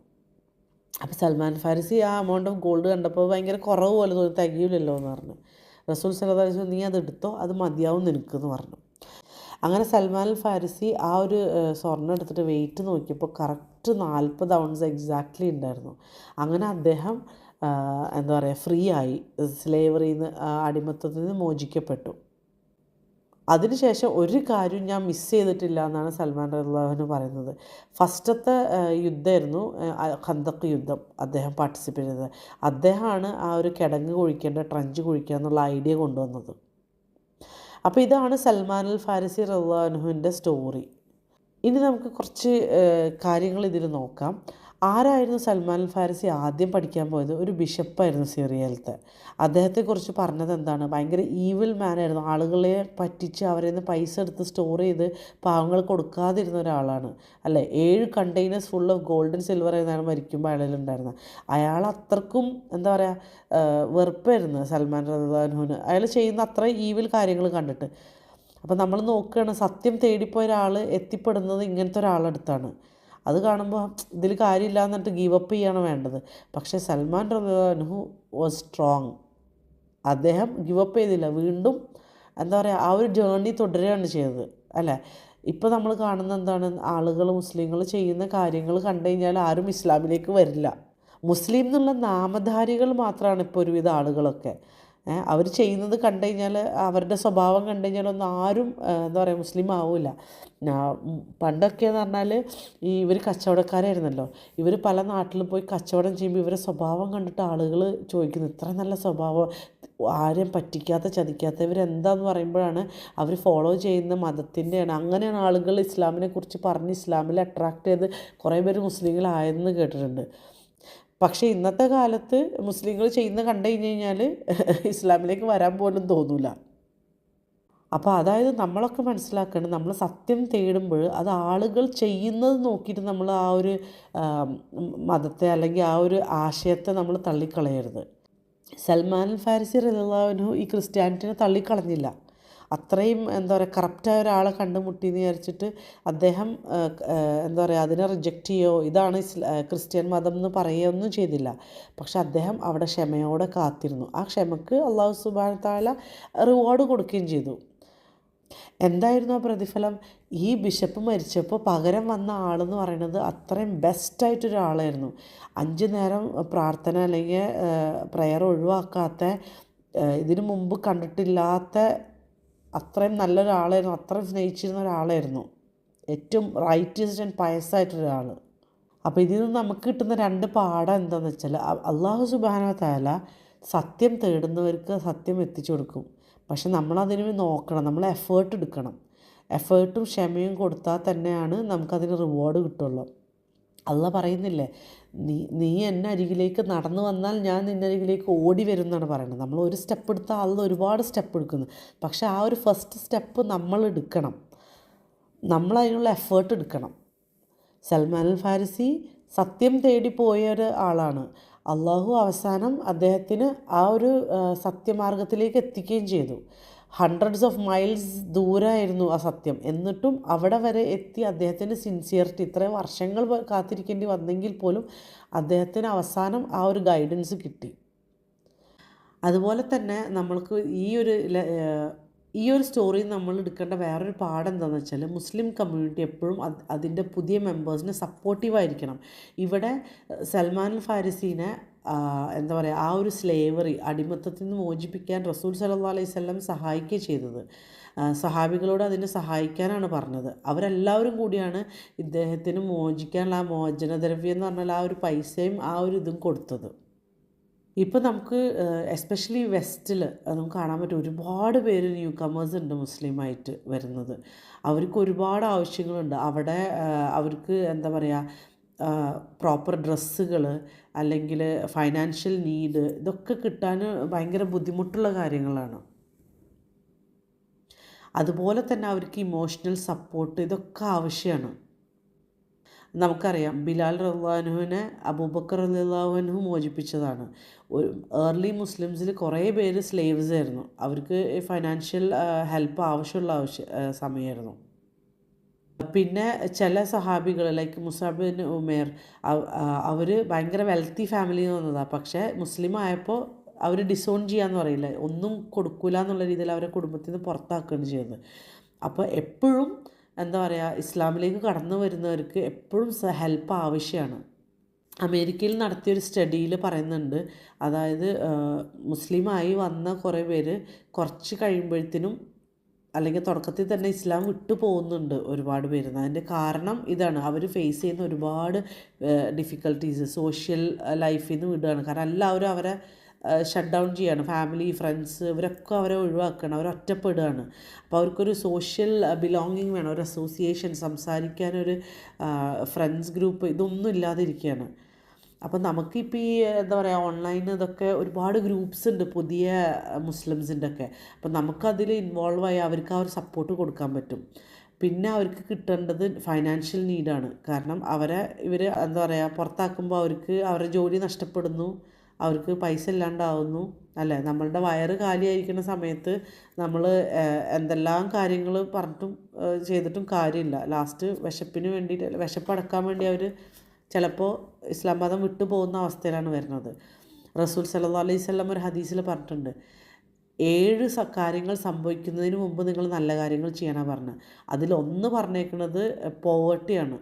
അപ്പോൾ സൽമാൻ ഫാരിസി ആ എമൗണ്ട് ഓഫ് ഗോൾഡ് കണ്ടപ്പോൾ ഭയങ്കര കുറവ് പോലെ തോന്നി, തികയില്ലല്ലോ എന്ന് പറഞ്ഞു. റസൂൽ സല്ലല്ലാഹു അലൈഹി വസല്ലം, നീ അത് എടുത്തോ, അത് മതിയാവും നിനക്കെന്ന് പറഞ്ഞു. അങ്ങനെ സൽമാൻ അൽ ഫാരിസി ആ ഒരു സ്വർണ്ണം എടുത്തിട്ട് വെയിറ്റ് നോക്കിയപ്പോൾ കറക്റ്റ് 40 ഔൺസ് എക്സാക്ട്ലി ഉണ്ടായിരുന്നു. അങ്ങനെ അദ്ദേഹം എന്താ പറയുക, ഫ്രീ ആയി, സ്ലേവറിയിൽ നിന്ന്, അടിമത്തത്തിൽ നിന്ന് മോചിക്കപ്പെട്ടു. അതിനുശേഷം ഒരു കാര്യം ഞാൻ മിസ് ചെയ്തിട്ടില്ല എന്നാണ് സൽമാൻ റളിയല്ലാഹു പറയുന്നത്. ഫസ്റ്റത്തെ യുദ്ധമായിരുന്നു ഖന്തക്ക് യുദ്ധം അദ്ദേഹം പാർട്ടിസിപ്പേറ്റ് ചെയ്തത്. അദ്ദേഹമാണ് ആ ഒരു കിടങ്ങ് കുഴിക്കേണ്ട, ട്രഞ്ച് കുഴിക്കുക എന്നുള്ള ഐഡിയ കൊണ്ടുവന്നത്. അപ്പോൾ ഇതാണ് സൽമാൻ അൽ ഫാരിസി റളിയല്ലാഹു അൻഹുവിൻ്റെ സ്റ്റോറി. ഇനി നമുക്ക് കുറച്ച് കാര്യങ്ങൾ ഇതിൽ നോക്കാം. ആരായിരുന്നു സൽമാൻ അൽ ഫാരിസി ആദ്യം പഠിക്കാൻ പോയത്? ഒരു ബിഷപ്പായിരുന്നു സിറിയയിലത്തെ. അദ്ദേഹത്തെക്കുറിച്ച് പറഞ്ഞത് എന്താണ്? ഭയങ്കര ഈവിൽ മാനായിരുന്നു. ആളുകളെ പറ്റിച്ച് അവരിൽ നിന്ന് പൈസ എടുത്ത് സ്റ്റോർ ചെയ്ത് പാവങ്ങൾ കൊടുക്കാതിരുന്ന ഒരാളാണ്, അല്ലേ? 7 containers full of gold and silver എന്നാണ് മരിക്കുമ്പോൾ അയാളിലുണ്ടായിരുന്നത്. അയാൾ അത്രക്കും എന്താ പറയുക, വെറുപ്പായിരുന്നു സൽമാൻ റളിയല്ലാഹു അൻഹുവിന്, അയാൾ ചെയ്യുന്ന അത്ര ഈവിൽ കാര്യങ്ങൾ കണ്ടിട്ട്. അപ്പോൾ നമ്മൾ നോക്കുകയാണ്, സത്യം തേടിപ്പോയ ഒരാൾ എത്തിപ്പെടുന്നത് ഇങ്ങനത്തെ ഒരാളടുത്താണ്. അത് കാണുമ്പോൾ ഇതിൽ കാര്യമില്ല എന്നിട്ട് ഗീവ് അപ്പ് ചെയ്യാണ് വേണ്ടത്. പക്ഷേ സൽമാൻ റളിയല്ലാഹു അൻഹു വാസ് സ്ട്രോങ്. അദ്ദേഹം ഗിവ് അപ്പ് ചെയ്തില്ല, വീണ്ടും എന്താ പറയുക, ആ ഒരു ജേർണി തുടരുകയാണ് ചെയ്തത്, അല്ലേ? ഇപ്പോൾ നമ്മൾ കാണുന്ന എന്താണ്, ആളുകൾ മുസ്ലിങ്ങൾ ചെയ്യുന്ന കാര്യങ്ങൾ കണ്ടു കഴിഞ്ഞാൽ ആരും ഇസ്ലാമിലേക്ക് വരില്ല. മുസ്ലിം എന്നുള്ള നാമധാരികൾ മാത്രമാണ് ഇപ്പോൾ ഒരുവിധ ആളുകളൊക്കെ. അവർ ചെയ്യുന്നത് കണ്ടു കഴിഞ്ഞാൽ, അവരുടെ സ്വഭാവം കണ്ടു കഴിഞ്ഞാലൊന്നും ആരും എന്താ പറയുക, മുസ്ലിം ആവില്ല. പണ്ടൊക്കെയെന്ന് പറഞ്ഞാൽ ഇവർ കച്ചവടക്കാരായിരുന്നല്ലോ. ഇവർ പല നാട്ടിലും പോയി കച്ചവടം ചെയ്യുമ്പോൾ ഇവരുടെ സ്വഭാവം കണ്ടിട്ട് ആളുകൾ ചോദിക്കുന്നു, ഇത്ര നല്ല സ്വഭാവം, ആരെയും പറ്റിക്കാത്ത ചതിക്കാത്ത, ഇവരെന്താന്ന് പറയുമ്പോഴാണ് അവർ ഫോളോ ചെയ്യുന്ന മതത്തിൻ്റെയാണ്. അങ്ങനെയാണ് ആളുകൾ ഇസ്ലാമിനെ കുറിച്ച് പറഞ്ഞ് ഇസ്ലാമിൽ അട്രാക്റ്റ് ചെയ്ത് കുറേ പേര് മുസ്ലിങ്ങളായെന്ന് കേട്ടിട്ടുണ്ട്. പക്ഷേ ഇന്നത്തെ കാലത്ത് മുസ്ലിങ്ങൾ ചെയ്യുന്ന കണ്ടു കഴിഞ്ഞാൽ ഇസ്ലാമിലേക്ക് വരാൻ പോലും തോന്നില്ല. അപ്പോൾ അതായത് നമ്മളൊക്കെ മനസ്സിലാക്കണം, നമ്മൾ സത്യം തേടുമ്പോൾ അത് ആളുകൾ ചെയ്യുന്നത് നോക്കിയിട്ട് നമ്മൾ ആ ഒരു മതത്തെ അല്ലെങ്കിൽ ആ ഒരു ആശയത്തെ നമ്മൾ തള്ളിക്കളയരുത്. സൽമാൻ അൽ ഫാരിസി റളിയല്ലാഹു അൻഹു ഈ ക്രിസ്ത്യാനിറ്റിനെ തള്ളിക്കളഞ്ഞില്ല. അത്രയും എന്താ പറയുക, കറപ്റ്റായ ഒരാളെ കണ്ടുമുട്ടിയെന്ന് വിചാരിച്ചിട്ട് അദ്ദേഹം എന്താ പറയുക, അതിനെ റിജക്റ്റ് ചെയ്യുകയോ ഇതാണ് ക്രിസ്ത്യൻ മതം എന്ന് പറയുകയൊന്നും ചെയ്തില്ല. പക്ഷെ അദ്ദേഹം അവിടെ ക്ഷമയോടെ കാത്തിരുന്നു. ആ ക്ഷമക്ക് അല്ലാഹു സുബ്ഹാനഹു വ തആല റിവാർഡ് കൊടുക്കുകയും ചെയ്തു. എന്തായിരുന്നു ആ പ്രതിഫലം? ഈ ബിഷപ്പ് മരിച്ചപ്പോൾ പകരം വന്ന ആളെന്ന് പറയുന്നത് അത്രയും ബെസ്റ്റായിട്ടൊരാളായിരുന്നു. 5 നേരം പ്രാർത്ഥന അല്ലെങ്കിൽ പ്രെയർ ഒഴിവാക്കാത്ത, ഇതിനു മുമ്പ് കണ്ടിട്ടില്ലാത്ത അത്രയും നല്ലൊരാളായിരുന്നു, അത്രയും സ്നേഹിച്ചിരുന്ന ഒരാളായിരുന്നു. ഏറ്റവും റൈറ്റിയസ്റ്റ് ആൻഡ് പയസ്സായിട്ടൊരാൾ. അപ്പോൾ ഇതിൽ നിന്ന് നമുക്ക് കിട്ടുന്ന 2 പാഠം എന്താണെന്ന് വെച്ചാൽ, അല്ലാഹു സുബ്ഹാനഹു വ തആല സത്യം തേടുന്നവർക്ക് സത്യം എത്തിച്ചു കൊടുക്കും. പക്ഷെ നമ്മളതിന് നോക്കണം, നമ്മൾ എഫേർട്ട് എടുക്കണം. എഫേർട്ടും ക്ഷമയും കൊടുത്താൽ തന്നെയാണ് നമുക്കതിന് റിവാർഡ് കിട്ടുള്ളൂ. അള്ളാഹ് പറയുന്നില്ലേ, നീ എന്നെ അരികിലേക്ക് നടന്നു വന്നാൽ ഞാൻ നിൻ്റെ അരികിലേക്ക് ഓടി വരും എന്നാണ് പറയുന്നത്. നമ്മൾ ഒരു സ്റ്റെപ്പ് എടുത്താൽ അള്ളാഹ് ഒരുപാട് സ്റ്റെപ്പ് എടുക്കുന്നു. പക്ഷേ ആ ഒരു ഫസ്റ്റ് സ്റ്റെപ്പ് നമ്മൾ എടുക്കണം, നമ്മളതിനുള്ള എഫേർട്ട് എടുക്കണം. സൽമാൻ അൽ ഫാരിസി സത്യം തേടി പോയ ഒരു ആളാണ്. അള്ളാഹു അവസാനം അദ്ദേഹത്തിന് ആ ഒരു സത്യമാർഗത്തിലേക്ക് എത്തിക്കുകയും ചെയ്തു. ഹൺഡ്രഡ്സ് ഓഫ് മൈൽസ് ദൂരമായിരുന്നു ആ സത്യം, എന്നിട്ടും അവിടെ വരെ എത്തി. അദ്ദേഹത്തിൻ്റെ സിൻസിയറിറ്റി, ഇത്രയും വർഷങ്ങൾ കാത്തിരിക്കേണ്ടി വന്നെങ്കിൽ പോലും അദ്ദേഹത്തിന് അവസാനം ആ ഒരു ഗൈഡൻസ് കിട്ടി. അതുപോലെ തന്നെ നമ്മൾക്ക് ഈ ഒരു സ്റ്റോറിയിൽ നമ്മൾ എടുക്കേണ്ട വേറൊരു പാഠം എന്താണെന്ന് വെച്ചാൽ, മുസ്ലിം കമ്മ്യൂണിറ്റി എപ്പോഴും അതിൻ്റെ പുതിയ മെമ്പേഴ്സിനെ സപ്പോർട്ടീവായിരിക്കണം. ഇവിടെ സൽമാൻ അൽ ഫാരിസീനെ എന്താ പറയുക, ആ ഒരു സ്ലേവറി, അടിമത്തത്തിൽ നിന്ന് മോചിപ്പിക്കാൻ റസൂൽ സല്ലല്ലാഹു അലൈഹി വസല്ലം സഹായിക്കുകയും ചെയ്തത്. സഹാബികളോട് അതിനെ സഹായിക്കാനാണ് പറഞ്ഞത്. അവരെല്ലാവരും കൂടിയാണ് ഇദ്ദേഹത്തിന് മോചിക്കാനുള്ള ആ മോചനദ്രവ്യം എന്ന് പറഞ്ഞാൽ ആ ഒരു പൈസയും ആ ഒരു ഇതും കൊടുത്തത്. ഇപ്പോൾ നമുക്ക് എസ്പെഷ്യലി വെസ്റ്റിൽ നമുക്ക് കാണാൻ പറ്റും, ഒരുപാട് പേര് ന്യൂ കമേഴ്സ് ഉണ്ട് മുസ്ലിമായിട്ട് വരുന്നത്. അവർക്ക് ഒരുപാട് ആവശ്യങ്ങളുണ്ട്. അവിടെ അവർക്ക് എന്താ പറയുക, പ്രോപ്പർ ഡ്രസ്സുകൾ അല്ലെങ്കിൽ ഫൈനാൻഷ്യൽ നീഡ്, ഇതൊക്കെ കിട്ടാൻ ഭയങ്കര ബുദ്ധിമുട്ടുള്ള കാര്യങ്ങളാണ്. അതുപോലെ തന്നെ അവർക്ക് ഇമോഷണൽ സപ്പോർട്ട്, ഇതൊക്കെ ആവശ്യമാണ്. നമുക്കറിയാം ബിലാൽ റളിയല്ലാഹുവിനെ അബൂബക്കർ റളിയല്ലാഹു മോചിപ്പിച്ചതാണ്. ഒരു ഏർലി മുസ്ലിംസിൽ കുറേ പേര് സ്ലേവ്സ് ആയിരുന്നു. അവർക്ക് ഫൈനാൻഷ്യൽ ഹെൽപ്പ് ആവശ്യമുള്ള സമയമായിരുന്നു. പിന്നെ ചില സഹാബികൾ ലൈക്ക് മുസ്അബ് ബിൻ ഉമേർ അവർ ഭയങ്കര വെൽത്തി ഫാമിലിയിൽ നിന്ന് വന്നതാണ്. പക്ഷേ മുസ്ലിം ആയപ്പോൾ അവർ ഡിസോൺ ചെയ്യാന്ന് പറയില്ല, ഒന്നും കൊടുക്കില്ല എന്നുള്ള രീതിയിൽ അവരെ കുടുംബത്തിൽ നിന്ന് പുറത്താക്കുകയാണ് ചെയ്യുന്നത്. അപ്പോൾ എപ്പോഴും എന്താ പറയുക, ഇസ്ലാമിലേക്ക് കടന്നു വരുന്നവർക്ക് എപ്പോഴും ഹെൽപ്പ് ആവശ്യമാണ്. അമേരിക്കയിൽ നടത്തിയൊരു സ്റ്റഡിയിൽ പറയുന്നുണ്ട്, അതായത് മുസ്ലിമായി വന്ന കുറേ പേര് കുറച്ച് കഴിയുമ്പോഴത്തേനും അല്ലെങ്കിൽ തുടക്കത്തിൽ തന്നെ ഇസ്ലാം വിട്ടു പോകുന്നുണ്ട് ഒരുപാട് പേര്. അതിൻ്റെ കാരണം ഇതാണ്, അവർ ഫേസ് ചെയ്യുന്ന ഒരുപാട് ഡിഫിക്കൽട്ടീസ് സോഷ്യൽ ലൈഫിൽ നിന്ന് വിടുകയാണ്. കാരണം എല്ലാവരും അവരെ ഷട്ട് ഡൗൺ ചെയ്യാണ്, ഫാമിലി ഫ്രണ്ട്സ് ഇവരൊക്കെ അവരെ ഒഴിവാക്കുകയാണ്, അവർ ഒറ്റപ്പെടുകയാണ്. അപ്പോൾ അവർക്കൊരു സോഷ്യൽ ബിലോങ്ങിങ് വേണം, ഒരു അസോസിയേഷൻ, സംസാരിക്കാനൊരു ഫ്രണ്ട്സ് ഗ്രൂപ്പ്, ഇതൊന്നും ഇല്ലാതിരിക്കുകയാണ്. അപ്പം നമുക്കിപ്പോൾ ഈ എന്താ പറയുക, ഓൺലൈൻ ഇതൊക്കെ ഒരുപാട് ഗ്രൂപ്പ്സ് ഉണ്ട് പുതിയ മുസ്ലിംസിൻ്റെ ഒക്കെ. അപ്പം നമുക്കതിൽ ഇൻവോൾവ് ആയി അവർക്ക് ആ ഒരു സപ്പോർട്ട് കൊടുക്കാൻ പറ്റും. പിന്നെ അവർക്ക് കിട്ടേണ്ടത് ഫൈനാൻഷ്യൽ നീഡാണ്. കാരണം ഇവർ എന്താ പറയുക, പുറത്താക്കുമ്പോൾ അവർക്ക് അവരുടെ ജോലി നഷ്ടപ്പെടുന്നു, അവർക്ക് പൈസ ഇല്ലാണ്ടാവുന്നു അല്ലേ. നമ്മളുടെ വയറ് കാലിയായിരിക്കുന്ന സമയത്ത് നമ്മൾ എന്തെല്ലാം കാര്യങ്ങൾ പറഞ്ഞിട്ടും ചെയ്തിട്ടും കാര്യമില്ല. ലാസ്റ്റ് വിശപ്പിന് വേണ്ടിയിട്ട്, വിശപ്പടക്കാൻ വേണ്ടി അവർ ചിലപ്പോൾ ഇസ്ലാം മതം വിട്ടു പോകുന്ന അവസ്ഥയിലാണ് വരുന്നത്. റസൂൽ സല്ലല്ലാഹു അലൈഹി വസല്ലം ഒരു ഹദീസിൽ പറഞ്ഞിട്ടുണ്ട്, 7 കാര്യങ്ങൾ സംഭവിക്കുന്നതിന് മുമ്പ് നിങ്ങൾ നല്ല കാര്യങ്ങൾ ചെയ്യാനാണ് പറഞ്ഞത്. അതിലൊന്ന് പറഞ്ഞേക്കുന്നത് പോവർട്ടിയാണ്,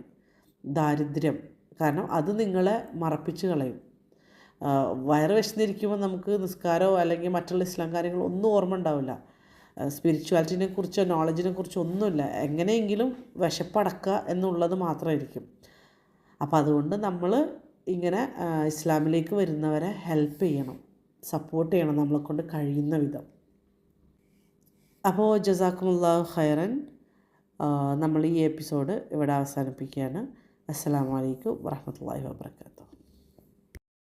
ദാരിദ്ര്യം. കാരണം അത് നിങ്ങളെ മറപ്പിച്ച് കളയും. വയറ് വിശന്നിരിക്കുമ്പോൾ നമുക്ക് നിസ്കാരമോ അല്ലെങ്കിൽ മറ്റുള്ള ഇസ്ലാം കാര്യങ്ങളോ ഒന്നും ഓർമ്മ ഉണ്ടാവില്ല. സ്പിരിച്വാലിറ്റിനെ കുറിച്ചോ നോളജിനെ കുറിച്ചോ ഒന്നുമില്ല. എങ്ങനെയെങ്കിലും വിശപ്പടക്കുക എന്നുള്ളത് മാത്രമായിരിക്കും. അപ്പോൾ അതുകൊണ്ട് നമ്മൾ ഇങ്ങനെ ഇസ്ലാമിലേക്ക് വരുന്നവരെ ഹെൽപ്പ് ചെയ്യണം, സപ്പോർട്ട് ചെയ്യണം നമ്മളെക്കൊണ്ട് കഴിയുന്ന വിധം. അപ്പോൾ ജസാക്കുമുല്ലാഹു ഖൈറൻ. നമ്മൾ ഈ എപ്പിസോഡ് ഇവിടെ അവസാനിപ്പിക്കുകയാണ്. അസ്സലാമു അലൈക്കും വറഹ്മത്തുള്ളാഹി വബറകാതുഹു.